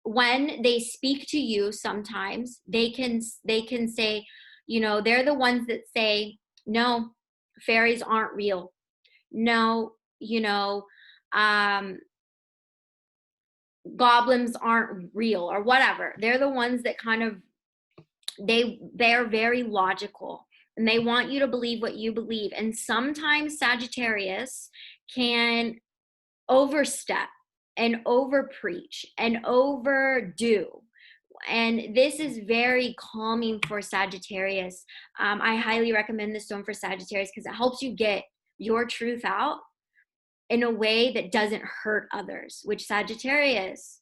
when they speak to you, sometimes they can say, they're the ones that say, no, fairies aren't real. No, goblins aren't real, or whatever. They're the ones that kind of, they're very logical, and they want you to believe what you believe. And sometimes Sagittarius can overstep and over preach and overdo. And this is very calming for Sagittarius. I highly recommend this stone for Sagittarius because it helps you get your truth out in a way that doesn't hurt others, which Sagittarius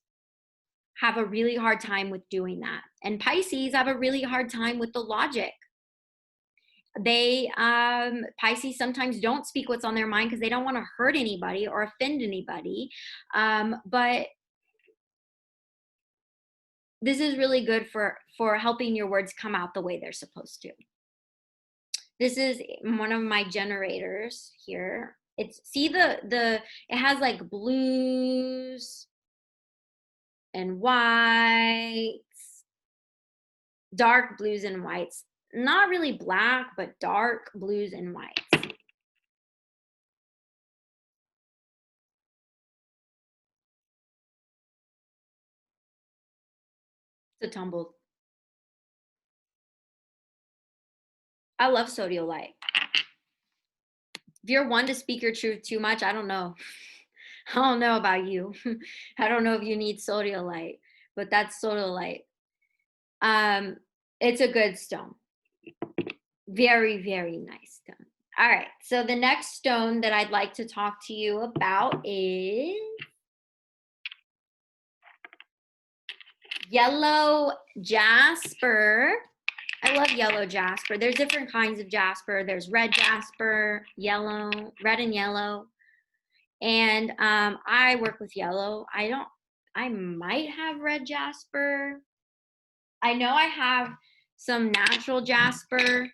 have a really hard time with doing that. And Pisces have a really hard time with the logic. Pisces sometimes don't speak what's on their mind because they don't want to hurt anybody or offend anybody. But this is really good for helping your words come out the way they're supposed to. This is one of my generators here. It has like blues and whites, dark blues and whites. Not really black, but dark blues and whites. It's a tumbled. I love sodiolite. If you're one to speak your truth too much, I don't know. I don't know about you. I don't know if you need sodiolite, but that's sodiolite. It's a good stone. Very, very nice stone. All right, so the next stone that I'd like to talk to you about is yellow jasper. I love yellow jasper. There's different kinds of jasper. There's red jasper, yellow, red and yellow. And I work with yellow. I might have red jasper. I know I have some natural jasper.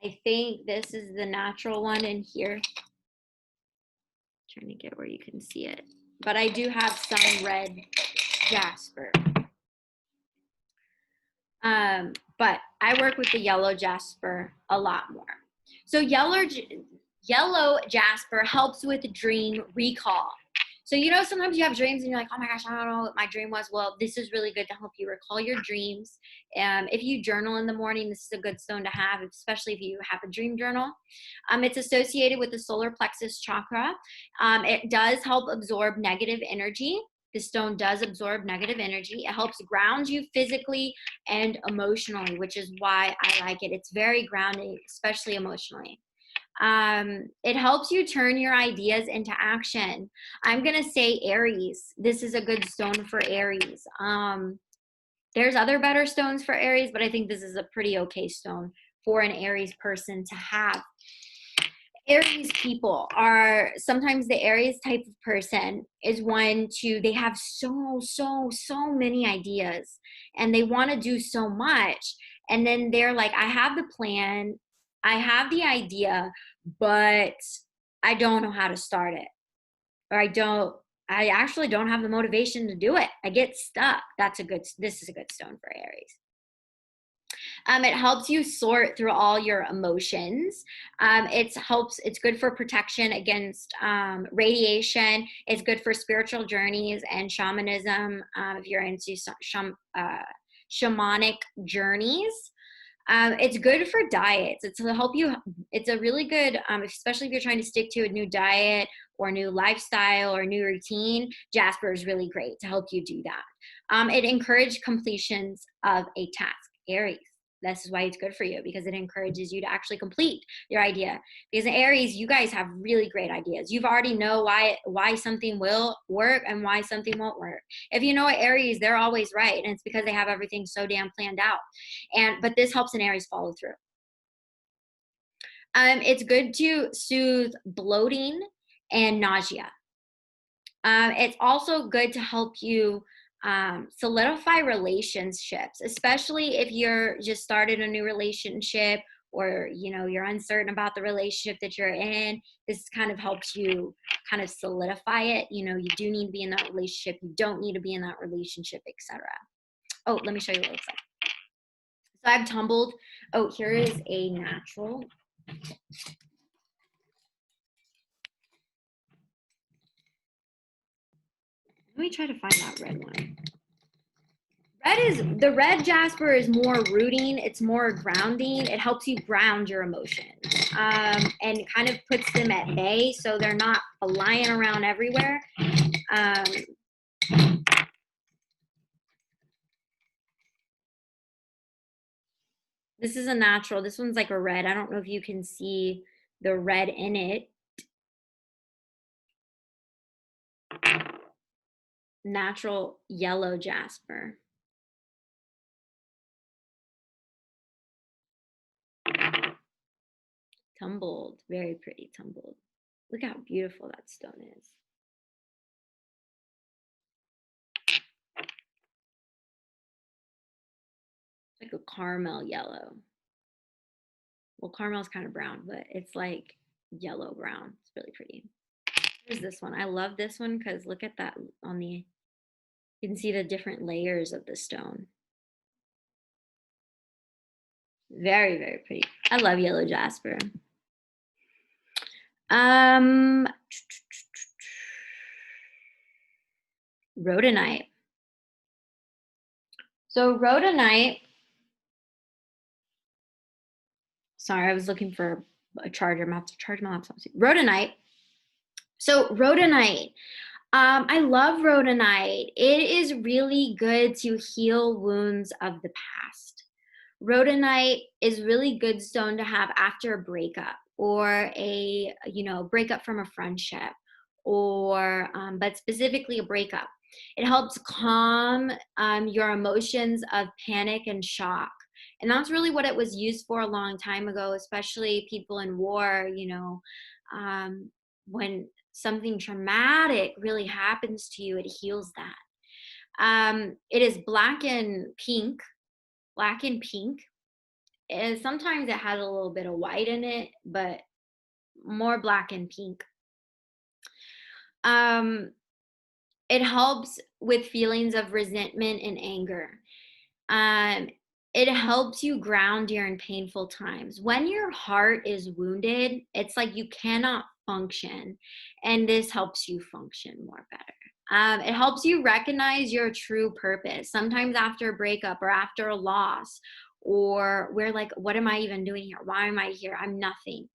I think this is the natural one in here. Trying to get where you can see it. But I do have some red jasper. But I work with the yellow jasper a lot more. So yellow jasper helps with dream recall. So, you know, sometimes you have dreams and you're like, oh my gosh, I don't know what my dream was. Well, this is really good to help you recall your dreams. If you journal in the morning, this is a good stone to have, especially if you have a dream journal. It's associated with the solar plexus chakra. It does help absorb negative energy. The stone does absorb negative energy. It helps ground you physically and emotionally, which is why I like it. It's very grounding, especially emotionally. It helps you turn your ideas into action. I'm going to say Aries. This is a good stone for Aries. There's other better stones for Aries, but I think this is a pretty okay stone for an Aries person to have. Aries people are sometimes the Aries type of person is one to, they have so many ideas and they want to do so much. And then they're like, I have the plan, I have the idea, but I don't know how to start it. Or I actually don't have the motivation to do it. I get stuck. This is a good stone for Aries. It helps you sort through all your emotions. It's good for protection against radiation. It's good for spiritual journeys and shamanism. If you're into shamanic journeys. It's good for diets. It's to help you. It's a really good, especially if you're trying to stick to a new diet or new lifestyle or new routine. Jasper is really great to help you do that. It encourages completions of a task. Aries. This is why it's good for you, because it encourages you to actually complete your idea. Because in Aries, you guys have really great ideas. You've already know why something will work and why something won't work. If you know Aries, they're always right, and it's because they have everything so damn planned out. But this helps an Aries follow through. It's good to soothe bloating and nausea. It's also good to help you solidify relationships, especially if you're just started a new relationship or, you know, you're uncertain about the relationship that you're in. This kind of helps you kind of solidify it. You know, you do need to be in that relationship. You don't need to be in that relationship, etc. Oh, let me show you what it looks like. So I've tumbled. Oh, here is a natural. Let me try to find that red one. The red jasper is more rooting. It's more grounding. It helps you ground your emotions and kind of puts them at bay so they're not flying around everywhere. This is a natural. This one's like a red. I don't know if you can see the red in it. Natural yellow jasper. Tumbled, very pretty tumbled. Look how beautiful that stone is. Like a caramel yellow. Well, caramel's kind of brown, but it's like yellow brown. It's really pretty. Here's this one. I love this one because look at that on the, you can see the different layers of the stone. Very, very pretty. I love yellow jasper. Rhodonite. So rhodonite, sorry, I was looking for a charger. I'm about to charge my laptop. Rhodonite. So rhodonite, I love rhodonite. It is really good to heal wounds of the past. Rhodonite is really good stone to have after a breakup or a, you know, breakup from a friendship or, but specifically a breakup. It helps calm your emotions of panic and shock. And that's really what it was used for a long time ago, especially people in war, you know, when something traumatic really happens to you, it heals that. It is black and pink. And sometimes it has a little bit of white in it, but more black and pink. It helps with feelings of resentment and anger. It helps you ground during painful times. When your heart is wounded, it's like you cannot function, and this helps you function more better. It helps you recognize your true purpose. Sometimes after a breakup or after a loss, or we're like, what am I even doing here? Why am I here? I'm nothing.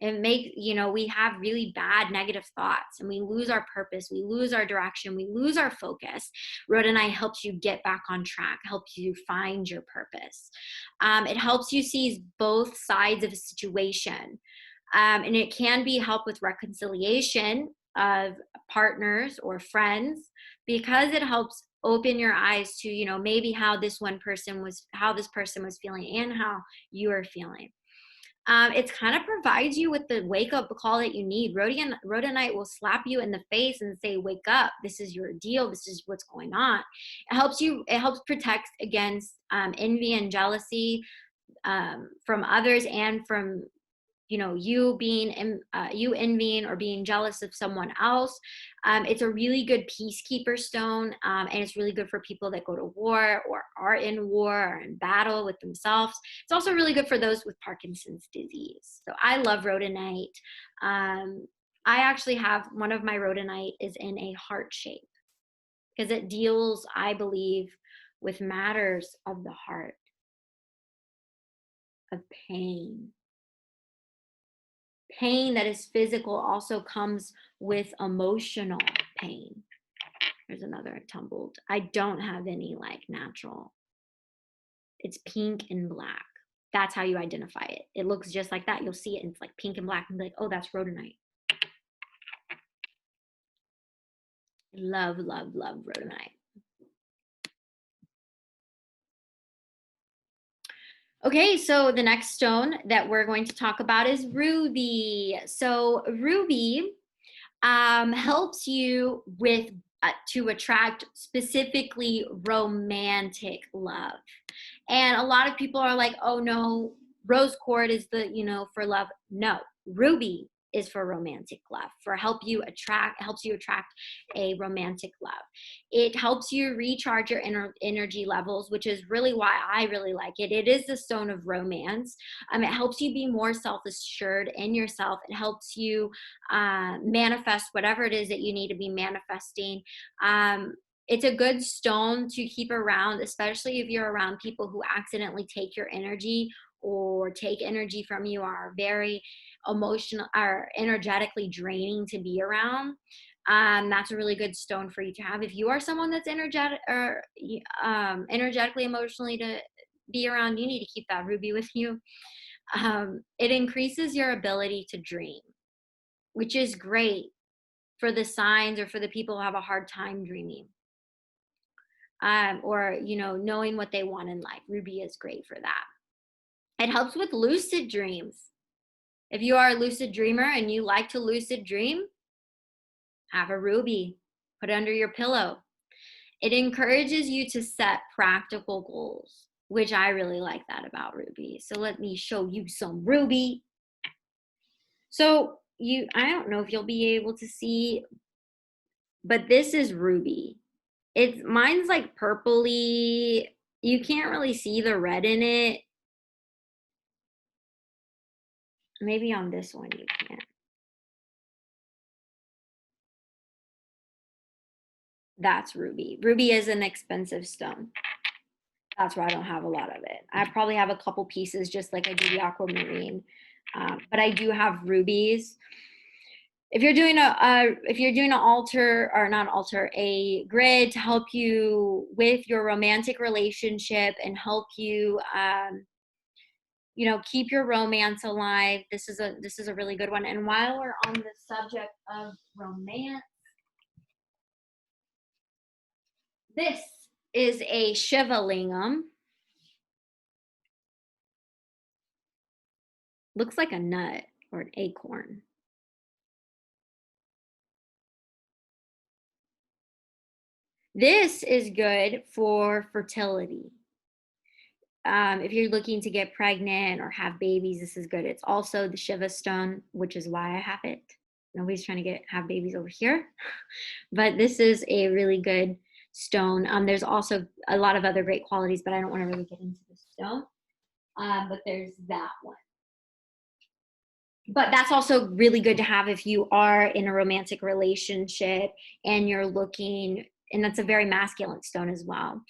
It makes, we have really bad negative thoughts and we lose our purpose, we lose our direction, we lose our focus. Rhodonite helps you get back on track, helps you find your purpose. It helps you see both sides of a situation. And it can be help with reconciliation of partners or friends, because it helps open your eyes to, maybe how this person was feeling and how you are feeling. It kind of provides you with the wake up call that you need. Rhodonite will slap you in the face and say, wake up, this is your deal, this is what's going on. It helps protect against envy and jealousy from others, and from you envying or being jealous of someone else. It's a really good peacekeeper stone, and it's really good for people that go to war or are in war or in battle with themselves. It's also really good for those with Parkinson's disease. So I love rhodonite. I actually have one of my rhodonite is in a heart shape, because it deals, I believe, with matters of the heart, of pain. Pain that is physical also comes with emotional pain. There's another tumbled. I don't have any like natural. It's pink and black. That's how you identify it. It looks just like that. You'll see it and it's like pink and black and be like, oh, that's rhodonite. Love, love, love rhodonite. Okay, so the next stone that we're going to talk about is ruby. So ruby helps you with to attract specifically romantic love. And a lot of people are like, oh no, rose quartz is for love. No, ruby is for romantic love, helps you attract a romantic love. It helps you recharge your energy levels, which is really why I really like it. It is the stone of romance. It helps you be more self-assured in yourself. It helps you manifest whatever it is that you need to be manifesting. It's a good stone to keep around, especially if you're around people who accidentally take your energy or take energy from you, are very emotional or energetically draining to be around. That's a really good stone for you to have. If you are someone that's energetic or energetically, emotionally to be around, you need to keep that ruby with you. It increases your ability to dream, which is great for the signs or for the people who have a hard time dreaming. Or knowing what they want in life. Ruby is great for that. It helps with lucid dreams. If you are a lucid dreamer and you like to lucid dream, have a ruby, put it under your pillow. It encourages you to set practical goals, which I really like that about ruby. So let me show you some ruby. So I don't know if you'll be able to see, but this is ruby. Mine's like purpley. You can't really see the red in it. Maybe on this one you can. That's ruby. Ruby is an expensive stone. That's why I don't have a lot of it. I probably have a couple pieces just like I do the aquamarine. But I do have rubies. If you're doing an altar, or not altar, a grid to help you with your romantic relationship and help you keep your romance alive, this is a really good one. And while we're on the subject of romance, this is a Shivalingam. Looks like a nut or an acorn. This is good for fertility. If you're looking to get pregnant or have babies, this is good. It's also the Shiva stone, which is why I have it. Nobody's trying to have babies over here. But this is a really good stone. There's also a lot of other great qualities, but I don't want to really get into the stone. But there's that one. But that's also really good to have if you are in a romantic relationship and you're looking, and that's a very masculine stone as well.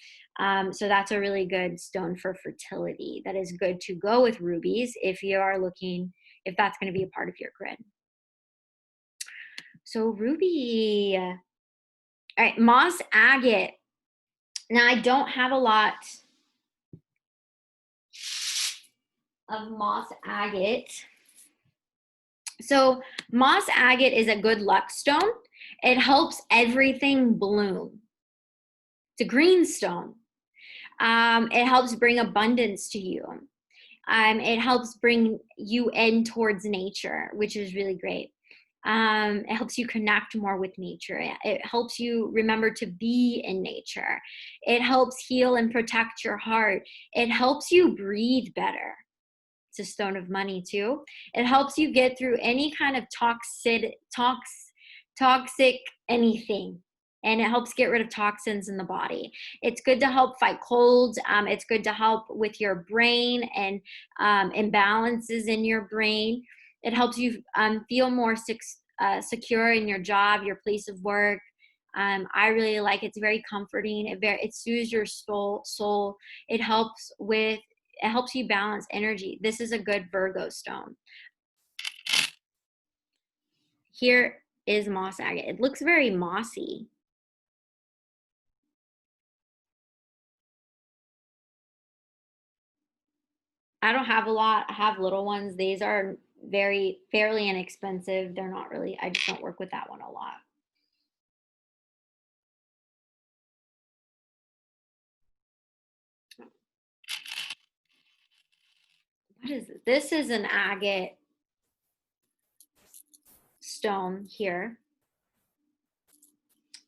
So that's a really good stone for fertility. That is good to go with rubies if you are looking, if that's going to be a part of your grid. So ruby. All right, moss agate. Now I don't have a lot of moss agate. So moss agate is a good luck stone. It helps everything bloom. It's a green stone. It helps bring abundance to you. It helps bring you in towards nature, which is really great. It helps you connect more with nature. It helps you remember to be in nature. It helps heal and protect your heart. It helps you breathe better. It's a stone of money too. It helps you get through any kind of toxic anything. And it helps get rid of toxins in the body. It's good to help fight colds. It's good to help with your brain and imbalances in your brain. It helps you feel more secure in your job, your place of work. I really like it. It's very comforting. It soothes your soul. It helps you balance energy. This is a good Virgo stone. Here is moss agate. It looks very mossy. I don't have a lot. I have little ones. These are fairly inexpensive. They're not really, I just don't work with that one a lot. What is this? This is an agate stone here.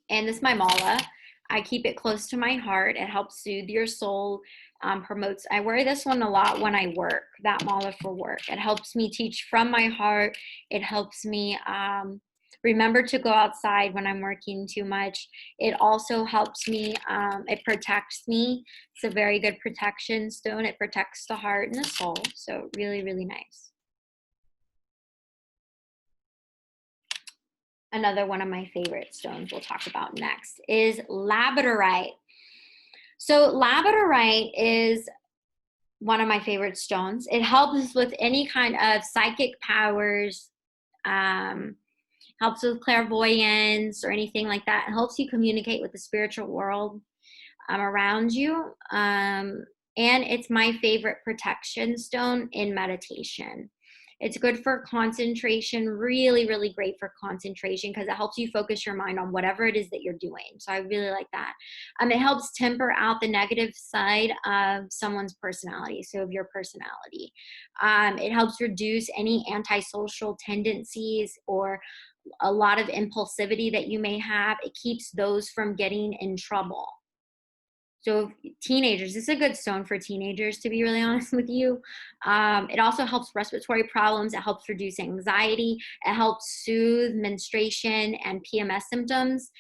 And this is my mala. I keep it close to my heart. It helps soothe your soul, promotes. I wear this one a lot when I work, that mala for work. It helps me teach from my heart. It helps me remember to go outside when I'm working too much. It also helps me, it protects me. It's a very good protection stone. It protects the heart and the soul. So really, really nice. Another one of my favorite stones we'll talk about next is labradorite. So labradorite is one of my favorite stones. It helps with any kind of psychic powers, helps with clairvoyance or anything like that. It helps you communicate with the spiritual world around you. And it's my favorite protection stone in meditation. It's good for concentration, really, really great for concentration because it helps you focus your mind on whatever it is that you're doing. So I really like that. It helps temper out the negative side of someone's personality, so of your personality. It helps reduce any antisocial tendencies or a lot of impulsivity that you may have. It keeps those from getting in trouble. So teenagers, this is a good stone for teenagers, to be really honest with you. It also helps respiratory problems. It helps reduce anxiety. It helps soothe menstruation and PMS symptoms.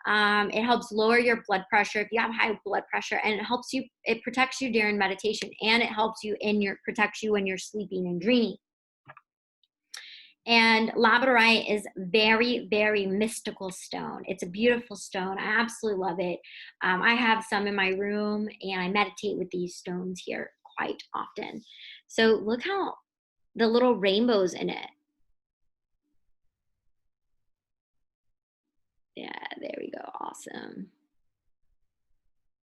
It helps lower your blood pressure if you have high blood pressure, and it protects you during meditation, and it helps you protects you when you're sleeping and dreaming. And labradorite is very, very mystical stone. It's a beautiful stone. I absolutely love it. I have some in my room, and I meditate with these stones here quite often. So look how the little rainbows in it. Yeah, there we go. Awesome.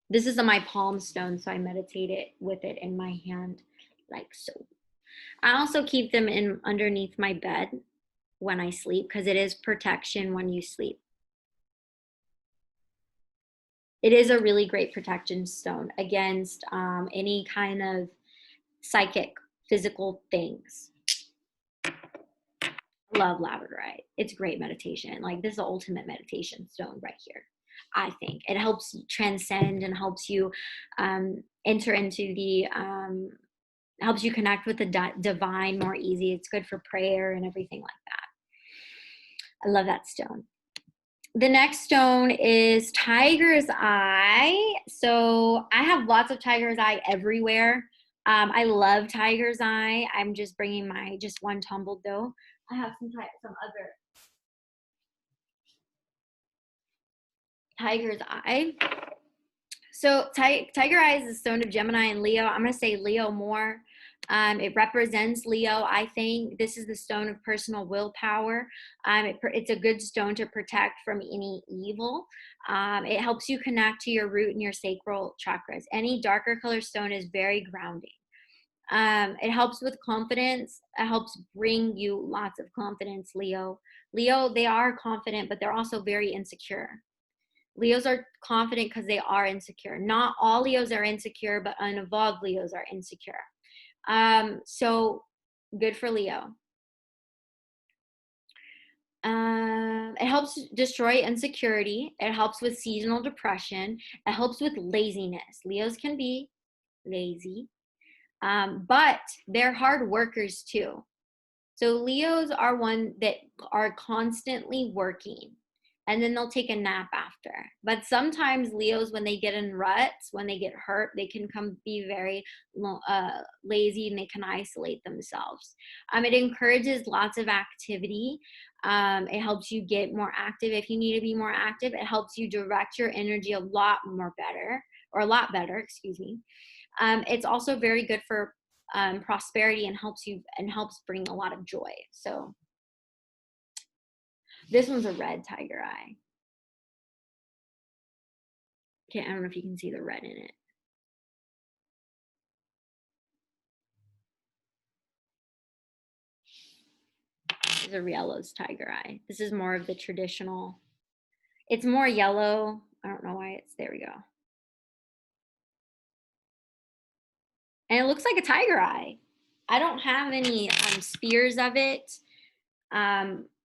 This is my palm stone, so I meditate with it in my hand like so. I also keep them in underneath my bed when I sleep because it is protection when you sleep. It is a really great protection stone against any kind of psychic, physical things. Love labradorite. It's great meditation. Like this is the ultimate meditation stone right here. I think it helps transcend and helps you enter into the helps you connect with the divine more easy. It's good for prayer and everything like that. I love that stone. The next stone is tiger's eye. So I have lots of tiger's eye everywhere. I love tiger's eye. I'm just bringing my just one tumbled though. I have some other tiger's eye. So tiger eye is the stone of Gemini and Leo. I'm going to say Leo more. It represents Leo. I think this is the stone of personal willpower. It's a good stone to protect from any evil. It helps you connect to your root and your sacral chakras. Any darker color stone is very grounding. It helps with confidence. It helps bring you lots of confidence, Leo. Leo, they are confident, but they're also very insecure. Leos are confident because they are insecure. Not all Leos are insecure, but unevolved Leos are insecure. So good for Leo. It helps destroy insecurity. It helps with seasonal depression. It helps with laziness. Leos can be lazy, but they're hard workers too. So Leos are one that are constantly working, and then they'll take a nap after. But sometimes Leos, when they get in ruts, when they get hurt, they can be very lazy, and they can isolate themselves. It encourages lots of activity. It helps you get more active if you need to be more active. It helps you direct your energy a lot better, excuse me. It's also very good for prosperity and helps bring a lot of joy. So this one's a red tiger eye. Okay, I don't know if you can see the red in it. This is a yellow's tiger eye. This is more of the traditional. It's more yellow. I don't know why there we go. And it looks like a tiger eye. I don't have any spears of it.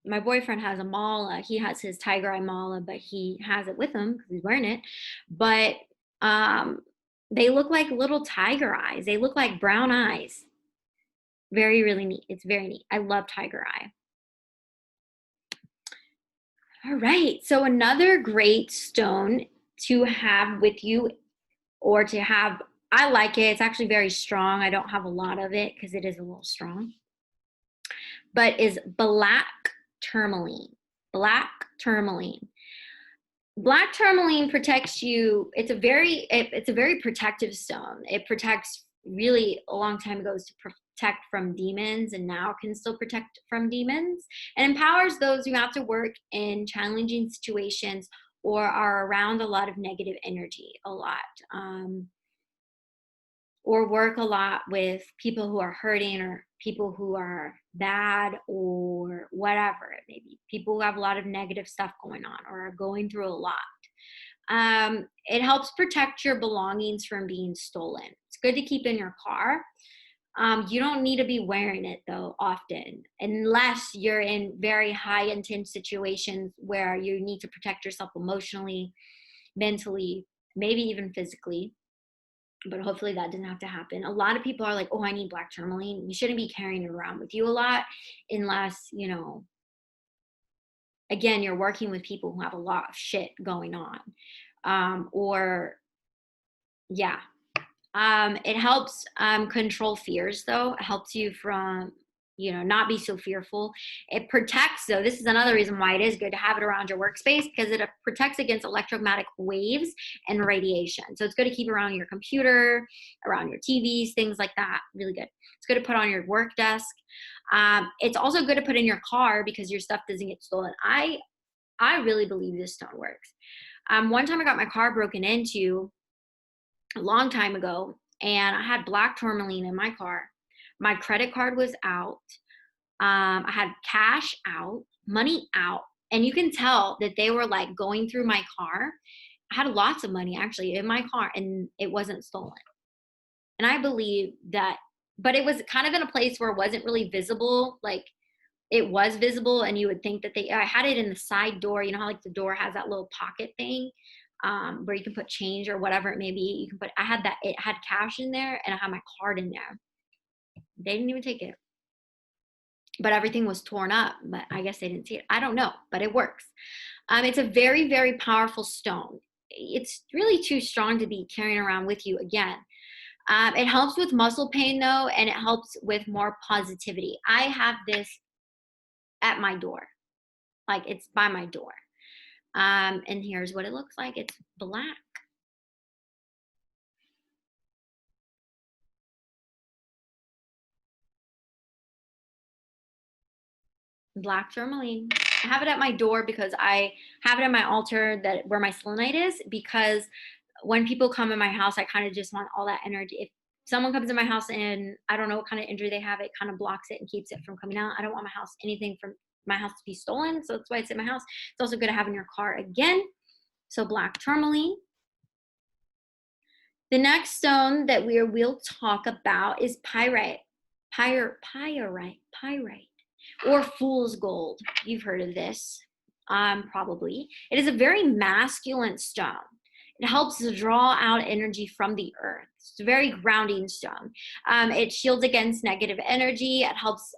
My boyfriend has a mala. He has his tiger eye mala, but he has it with him because he's wearing it. But they look like little tiger eyes. They look like brown eyes. Very, really neat. It's very neat. I love tiger eye. All right. So another great stone to have with you, or to have, I like it. It's actually very strong. I don't have a lot of it because it is a little strong. But is black tourmaline. Black tourmaline. Black tourmaline protects you. It's a very protective stone. It protects, really a long time ago, to protect from demons, and now can still protect from demons, and empowers those who have to work in challenging situations or are around a lot of negative energy a lot. Or work a lot with people who are hurting, or people who are bad, or whatever it may be. People who have a lot of negative stuff going on or are going through a lot. It helps protect your belongings from being stolen. It's good to keep in your car. You don't need to be wearing it though often, unless you're in very high intense situations where you need to protect yourself emotionally, mentally, maybe even physically. But hopefully that doesn't have to happen. A lot of people are like, oh, I need black tourmaline. You shouldn't be carrying it around with you a lot, unless, again, you're working with people who have a lot of shit going on. It helps control fears though. It helps you from, not be so fearful. It protects though. This is another reason why it is good to have it around your workspace, because it protects against electromagnetic waves and radiation. So it's good to keep around your computer, around your TVs, things like that. Really good. It's good to put on your work desk. It's also good to put in your car because your stuff doesn't get stolen. I really believe this stone works. One time I got my car broken into a long time ago, and I had black tourmaline in my car. My credit card was out. I had cash out, money out, and you can tell that they were like going through my car. I had lots of money actually in my car, and it wasn't stolen. And I believe that, but it was kind of in a place where it wasn't really visible. Like, it was visible, and you would think that I had it in the side door. You know how like the door has that little pocket thing, where you can put change or whatever it may be. I had that, it had cash in there, and I had my card in there. They didn't even take it, but everything was torn up, but I guess they didn't see it. I don't know, but it works. It's a very, very powerful stone. It's really too strong to be carrying around with you again. It helps with muscle pain though, and it helps with more positivity. I have this at my door, like it's by my door. And here's what it looks like. It's black. Black tourmaline. I have it at my door because I have it at my altar that where my selenite is, because when people come in my house, I kind of just want all that energy. If someone comes in my house and I don't know what kind of injury they have, it kind of blocks it and keeps it from coming out. I don't want anything from my house to be stolen. So that's why it's in my house. It's also good to have in your car again. So black tourmaline. The next stone that we'll talk about is pyrite. Pyrite. Or fool's gold. You've heard of this, probably. It is a very masculine stone. It helps to draw out energy from the earth. It's a very grounding stone. It shields against negative energy. It helps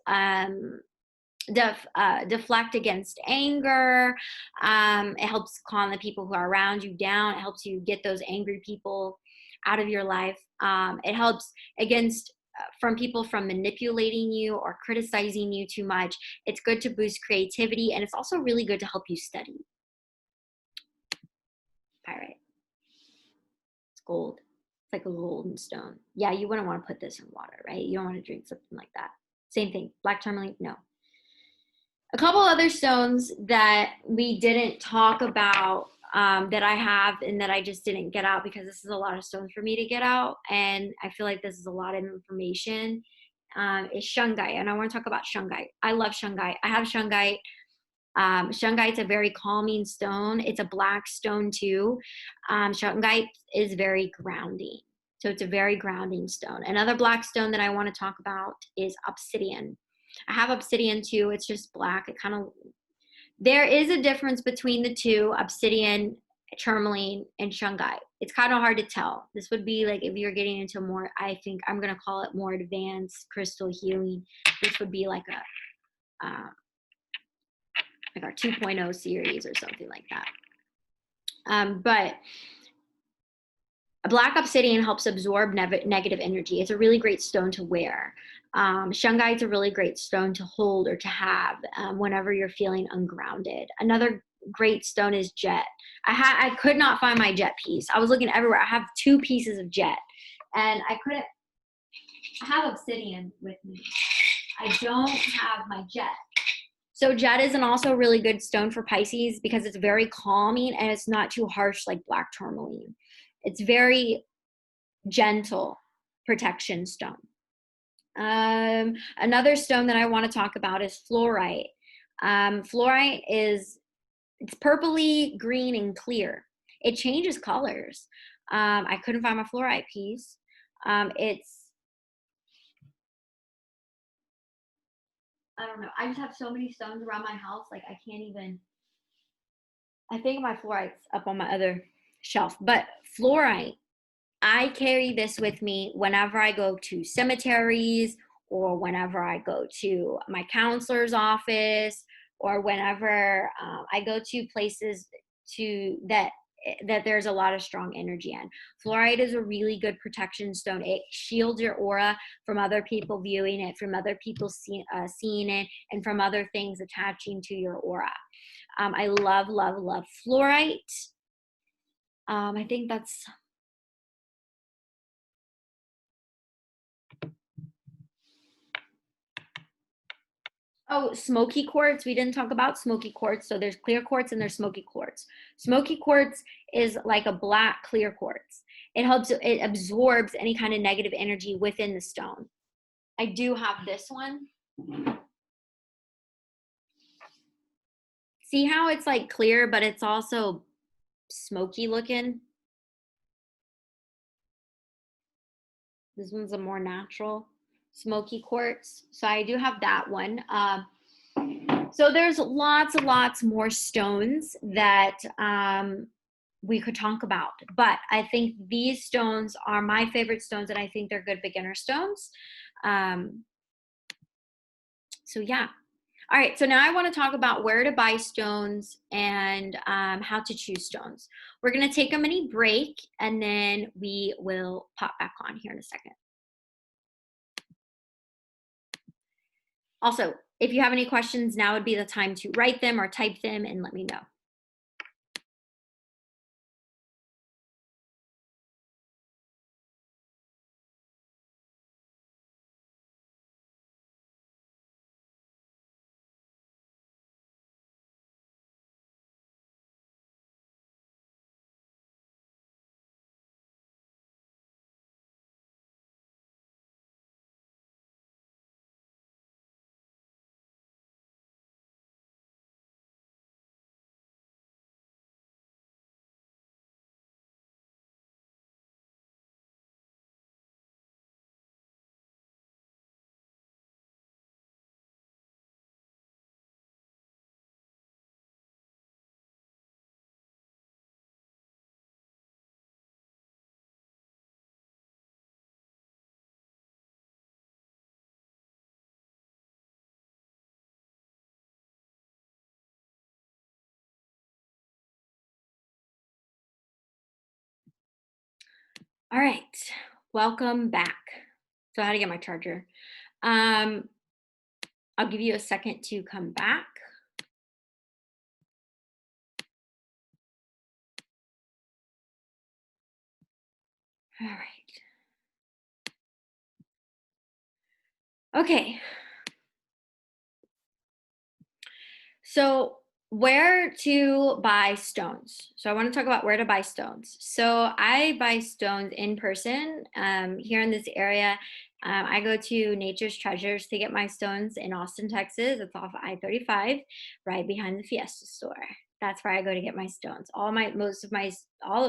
deflect against anger. It helps calm the people who are around you down. It helps you get those angry people out of your life. It helps against from people from manipulating you or criticizing you too much. It's good to boost creativity, and it's also really good to help you study. Pyrite. It's gold. It's like a golden stone. Yeah, you wouldn't want to put this in water, right? You don't want to drink something like that. Same thing. Black tourmaline, no. A couple other stones that we didn't talk about that I have and that I just didn't get out because this is a lot of stones for me to get out, and I feel like this is a lot of information, is shungite. And I want to talk about shungite. I love shungite. I have shungite. Shungite's a very calming stone. It's a black stone too. Shungite is very grounding. So it's a very grounding stone. Another black stone that I want to talk about is obsidian. I have obsidian too. It's just black. It kind of, there is a difference between the two, obsidian, tourmaline, and shungite. It's kind of hard to tell. This would be like if you're getting into more, I think I'm going to call it more advanced crystal healing. This would be like a, like our 2.0 series or something like that. But a black obsidian helps absorb negative energy. It's a really great stone to wear. Shungite is a really great stone to hold or to have whenever you're feeling ungrounded. Another great stone is jet. I could not find my jet piece. I was looking everywhere. I have 2 pieces of jet, and I couldn't. I have obsidian with me. I don't have my jet. So jet is also a really good stone for Pisces because it's very calming and it's not too harsh like black tourmaline. It's very gentle protection stone. Another stone that I want to talk about is fluorite. Fluorite it's purpley, green, and clear. It changes colors. I couldn't find my fluorite piece. I don't know. I just have so many stones around my house. Like I can't even, I think my fluorite's up on my other shelf, but fluorite, I carry this with me whenever I go to cemeteries or whenever I go to my counselor's office or whenever I go to places that there's a lot of strong energy in. Fluorite is a really good protection stone. It shields your aura from other people viewing it, from other people seeing it, and from other things attaching to your aura. I love, love, love fluorite. I think that's... Oh, smoky quartz. We didn't talk about smoky quartz. So there's clear quartz and there's smoky quartz. Smoky quartz is like a black clear quartz. It absorbs any kind of negative energy within the stone. I do have this one. See how it's like clear, but it's also smoky looking? This one's a more natural smoky quartz. So I do have that one. So there's lots and lots more stones that we could talk about, but I think these stones are my favorite stones, and I think they're good beginner stones. So yeah, All right, so now I want to talk about where to buy stones and how to choose stones. We're going to take a mini break and then we will pop back on here in a second. Also, if you have any questions, now would be the time to write them or type them and let me know. All right, welcome back. So how to get my charger. I'll give you a second to come back. All right. Okay. So where to buy stones. So I want to talk about where to buy stones. So I buy stones in person here in this area. I go to Nature's Treasures to get my stones in Austin, Texas. It's off I-35, right behind the Fiesta store. That's where I go to get my stones. All of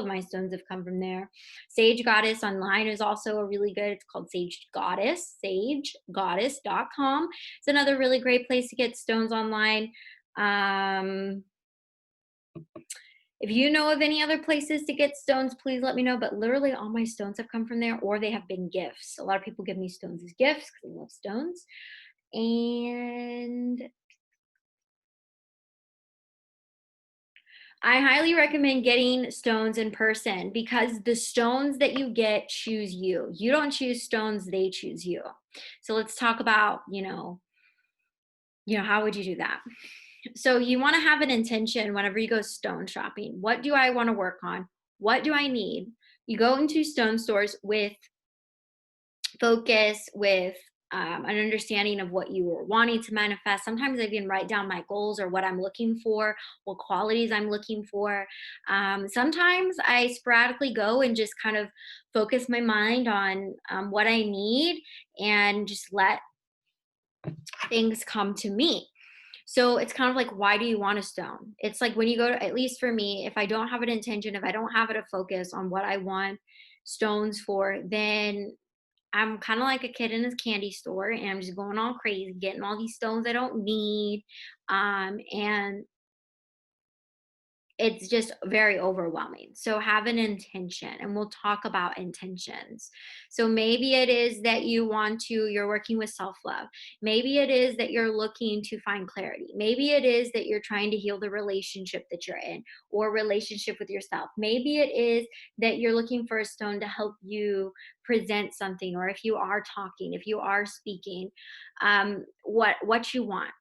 my stones have come from there. Sage Goddess online is also a really good. It's called Sage Goddess, sagegoddess.com. It's another really great place to get stones online. If you know of any other places to get stones, please let me know. But literally all my stones have come from there, or they have been gifts. A lot of people give me stones as gifts because they love stones. And I highly recommend getting stones in person because the stones that you get choose you. You don't choose stones, they choose you. So let's talk about, how would you do that? So you want to have an intention whenever you go stone shopping. What do I want to work on? What do I need? You go into stone stores with focus, with an understanding of what you are wanting to manifest. Sometimes I even write down my goals or what I'm looking for, what qualities I'm looking for. Sometimes I sporadically go and just kind of focus my mind on what I need and just let things come to me. So it's kind of like, why do you want a stone? It's like when you go to, at least for me, if I don't have an intention, if I don't have it a focus on what I want stones for, then I'm kind of like a kid in a candy store and I'm just going all crazy, getting all these stones I don't need. And it's just very overwhelming. So have an intention, and we'll talk about intentions. So maybe it is that you're working with self-love. Maybe it is that you're looking to find clarity. Maybe it is that you're trying to heal the relationship that you're in or relationship with yourself. Maybe it is that you're looking for a stone to help you present something, or if you are talking, if you are speaking, what you want.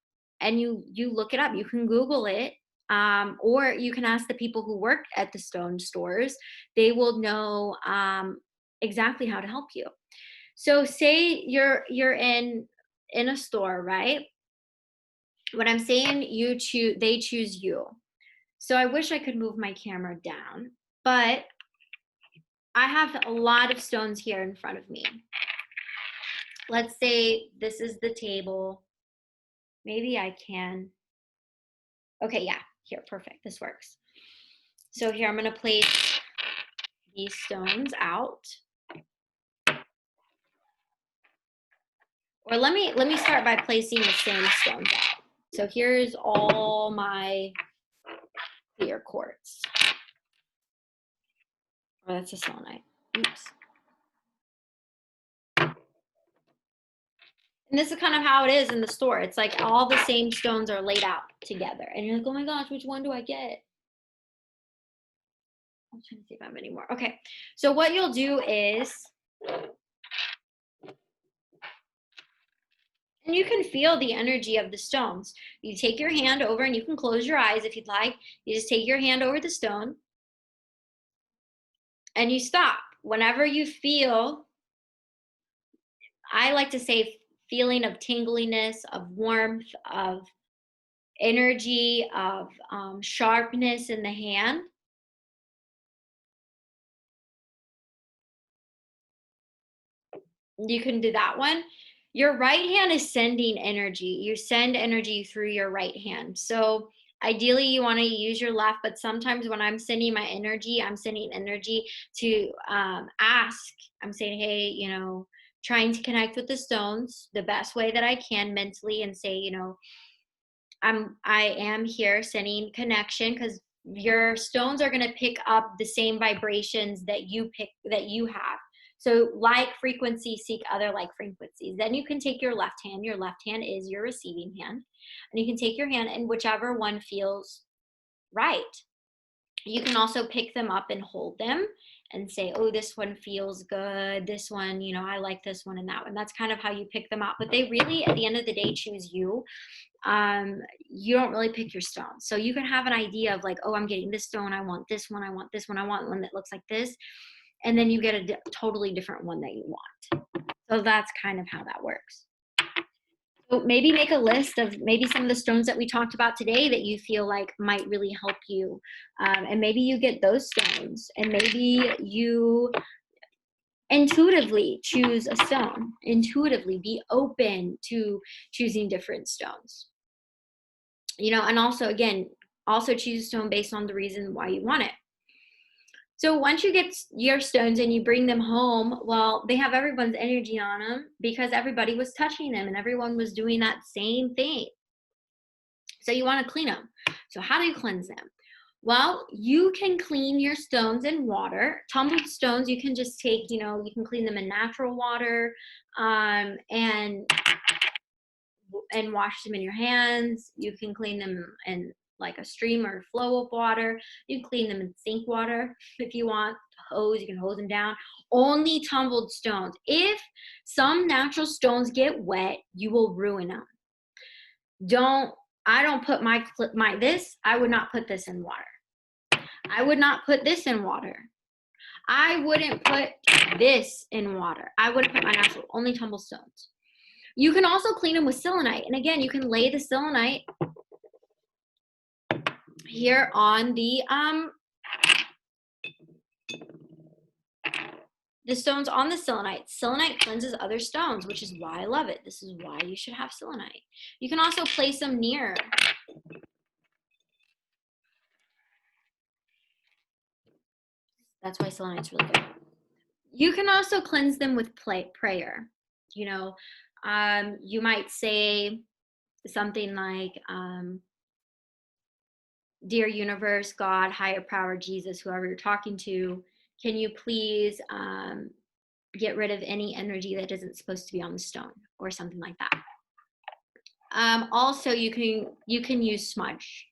And you look it up. You can Google it, or you can ask the people who work at the stone stores. They will know exactly how to help you. So say you're in a store, right? What I'm saying, they choose you. So I wish I could move my camera down, but I have a lot of stones here in front of me. Let's say this is the table. Maybe I can. Okay, yeah, here, perfect. This works. So here I'm going to place these stones out. Or let me start by placing the same stones out. So here's all my clear quartz. Oh, that's a selenite. Oops. And this is kind of how it is in the store. It's like all the same stones are laid out together. And you're like, oh my gosh, which one do I get? I'm trying to see if I have any more. Okay. So what you'll do is, and you can feel the energy of the stones. You take your hand over, and you can close your eyes if you'd like. You just take your hand over the stone and you stop. Whenever you feel, I like to say, feeling of tingliness, of warmth, of energy, of sharpness in the hand, you can do that one. Your right hand is sending energy. You send energy through your right hand. So ideally you want to use your left, but sometimes when I'm sending my energy, I'm sending energy to ask. I'm saying, hey, trying to connect with the stones the best way that I can mentally, and say, I am here sending connection, because your stones are going to pick up the same vibrations that you have. So like frequencies seek other like frequencies. Then you can take your left hand. Your left hand is your receiving hand. And you can take your hand, and whichever one feels right. You can also pick them up and hold them and say, oh, this one feels good. This one, I like this one and that one. That's kind of how you pick them up. But they really, at the end of the day, choose you. You don't really pick your stones. So you can have an idea of like, oh, I'm getting this stone. I want this one. I want this one. I want one that looks like this. And then you get a totally different one that you want. So that's kind of how that works. So maybe make a list of maybe some of the stones that we talked about today that you feel like might really help you. And maybe you get those stones, and maybe you intuitively choose a stone. Intuitively be open to choosing different stones. And also, again, also choose a stone based on the reason why you want it. So once you get your stones and you bring them home, well, they have everyone's energy on them because everybody was touching them and everyone was doing that same thing. So you want to clean them. So how do you cleanse them? Well, you can clean your stones in water. Tumbled stones, you can just take, you can clean them in natural water, and wash them in your hands. You can clean them in like a stream or flow of water. You can clean them in sink water if you want. Hose, you can hose them down. Only tumbled stones. If some natural stones get wet, you will ruin them. I don't put I would not put this in water. I would not put this in water. I wouldn't put this in water. I wouldn't put my natural, only tumbled stones. You can also clean them with selenite. And again, you can lay the selenite here on the stones on the selenite. Selenite cleanses other stones, which is why I love it. This is why you should have selenite. You can also place them near. That's why selenite's really good. You can also cleanse them with prayer. You might say something like, dear universe, God, higher power, Jesus, whoever you're talking to, can you please get rid of any energy that isn't supposed to be on the stone, or something like that. Also, you can use smudge.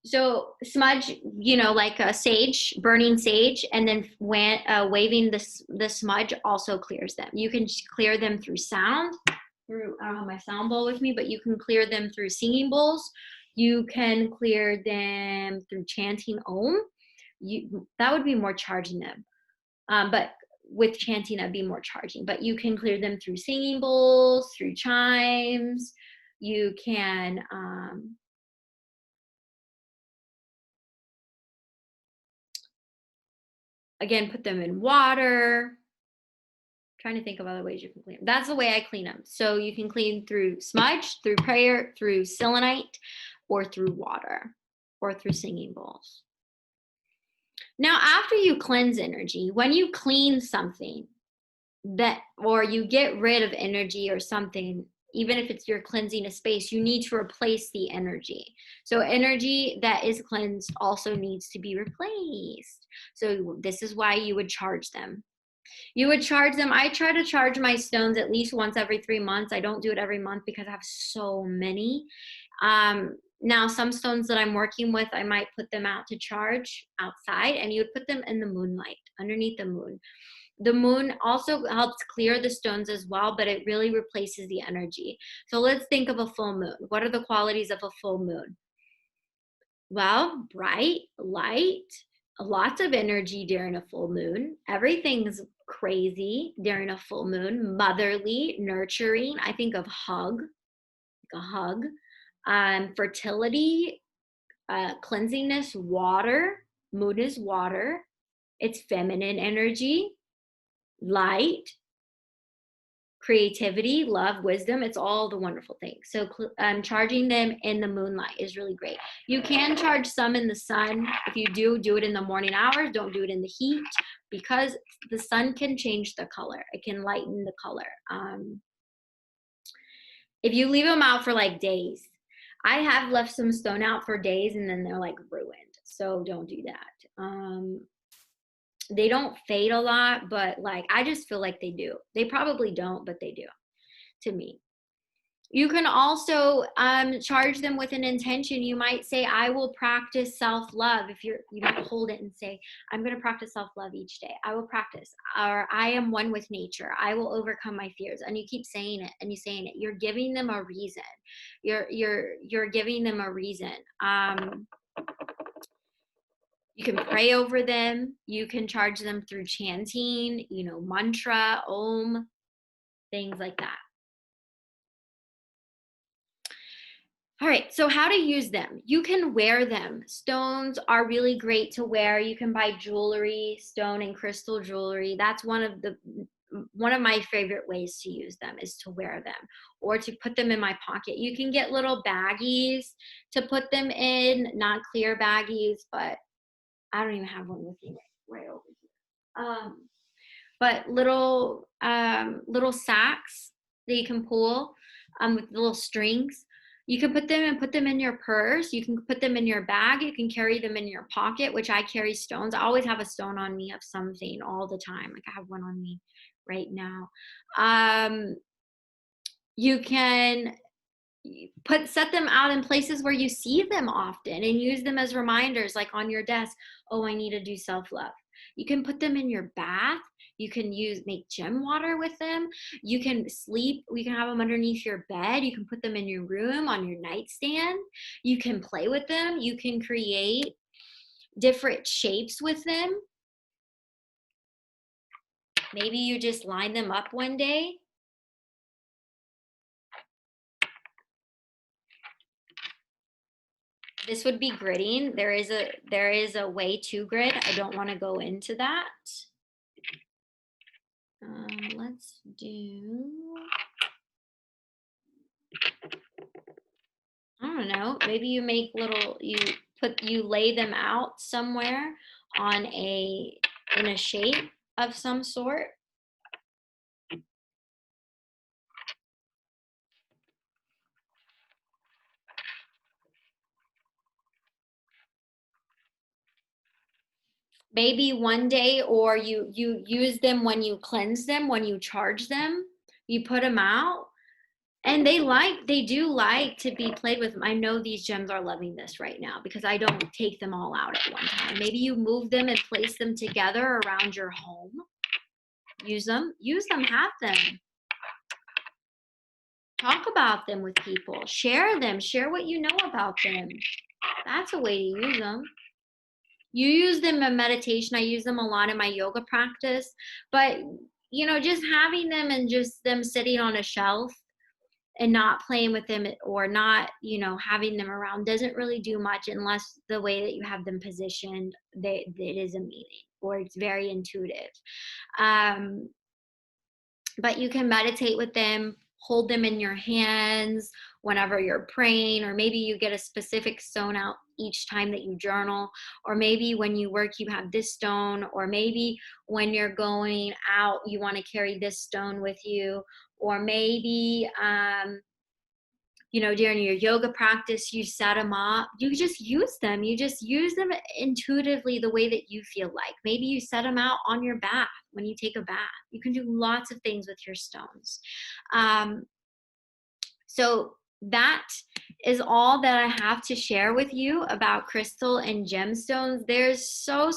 So smudge, like a sage, burning sage, and then waving the smudge also clears them. You can clear them through sound. I don't have my sound bowl with me, but you can clear them through singing bowls. You can clear them through chanting Om. That would be more charging them. But with chanting, that'd be more charging. But you can clear them through singing bowls, through chimes. You can again, put them in water. Trying to think of other ways you can clean them. That's the way I clean them. So you can clean through smudge, through prayer, through selenite, or through water, or through singing bowls. Now, after you cleanse energy, when you clean something or you get rid of energy or something, even if you're cleansing a space, you need to replace the energy. So energy that is cleansed also needs to be replaced. So this is why you would charge them. You would charge them. I try to charge my stones at least once every 3 months. I don't do it every month because I have so many. Now, some stones that I'm working with, I might put them out to charge outside, and you would put them in the moonlight, underneath the moon. The moon also helps clear the stones as well, but it really replaces the energy. So let's think of a full moon. What are the qualities of a full moon? Well, bright, light, lots of energy during a full moon. Everything's crazy during a full moon. Motherly, nurturing. I think of hug, like a hug. Fertility, cleansingness, water. Moon is water. It's feminine energy, light, creativity, love, wisdom. It's all the wonderful things. So charging them in the moonlight is really great. You can charge some in the sun. If you do it in the morning hours. Don't do it in the heat, because the sun can change the color. It can lighten the color. If you leave them out for like days, I have left some stone out for days and then they're like ruined. So don't do that. They don't fade a lot, but like I just feel like they do. They probably don't, but they do to me. You can also charge them with an intention. You might say, I will practice self-love. If you might hold it and say, I'm going to practice self-love each day. I will practice. Or I am one with nature. I will overcome my fears. And you keep saying it and you're saying it. You're giving them a reason. You're giving them a reason. You can pray over them. You can charge them through chanting, mantra, om, things like that. All right, so how to use them. You can wear them. Stones are really great to wear. You can buy jewelry, stone and crystal jewelry. That's one of my favorite ways to use them is to wear them or to put them in my pocket. You can get little baggies to put them in, not clear baggies, but I don't even have one with me right over here. But little sacks that you can pull with little strings. You can put them in your purse. You can put them in your bag. You can carry them in your pocket, which I carry stones. I always have a stone on me of something all the time. Like I have one on me right now. You can set them out in places where you see them often and use them as reminders, like on your desk. Oh, I need to do self-love. You can put them in your bath. You can make gem water with them. You can have them underneath your bed. You can put them in your room, on your nightstand. You can play with them. You can create different shapes with them. Maybe you just line them up one day. This would be gridding. There is a way to grid. I don't want to go into that. Let's do, I don't know, maybe you make you lay them out somewhere in a shape of some sort. Maybe one day, or you use them when you cleanse them, when you charge them, you put them out. And they do like to be played with. I know these gems are loving this right now because I don't take them all out at one time. Maybe you move them and place them together around your home. Use them, have them. Talk about them with people. Share them. Share what you know about them. That's a way to use them. You use them in meditation. I use them a lot in my yoga practice. But, just having them and just them sitting on a shelf and not playing with them or not, having them around doesn't really do much unless the way that you have them positioned, it is a meaning or it's very intuitive. But you can meditate with them, hold them in your hands whenever you're praying, or maybe you get a specific stone out each time that you journal, or maybe when you work you have this stone, or maybe when you're going out you want to carry this stone with you, or maybe during your yoga practice, you set them up. You just use them. You just use them intuitively the way that you feel like. Maybe you set them out on your bath when you take a bath. You can do lots of things with your stones. So that is all that I have to share with you about crystal and gemstones. There's so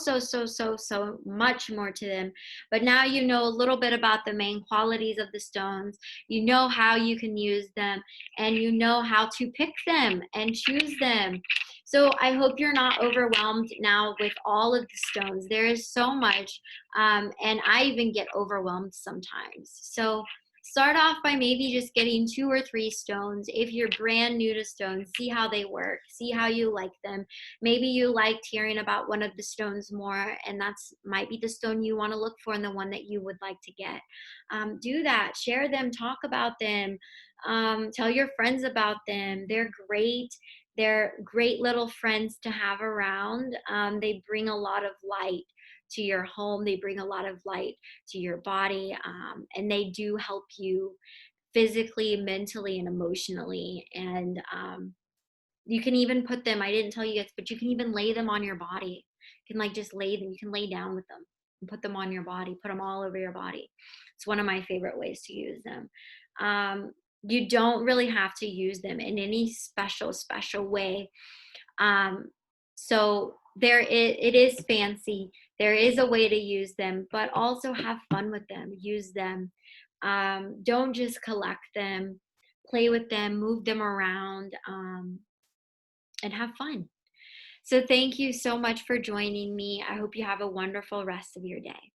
much more to them. But now you know a little bit about the main qualities of the stones. You know how you can use them, and you know how to pick them and choose them. So I hope you're not overwhelmed now with all of the stones. There is so much, and I even get overwhelmed sometimes. So start off by maybe just getting 2 or 3 stones. If you're brand new to stones, see how they work, see how you like them. Maybe you liked hearing about one of the stones more, and that's might be the stone you want to look for and the one that you would like to get. Do that, share them, talk about them, tell your friends about them. They're great. They're great little friends to have around. They bring a lot of light to your home. They bring a lot of light to your body, and they do help you physically, mentally, and emotionally. And you can even put them, I didn't tell you guys, but you can even lay them on your body. You can like just lay them, you can lay down with them and put them on your body, put them all over your body. It's one of my favorite ways to use them. You don't really have to use them in any special way. So it is fancy. There is a way to use them, but also have fun with them. Use them. Don't just collect them. Play with them, move them around, and have fun. So thank you so much for joining me. I hope you have a wonderful rest of your day.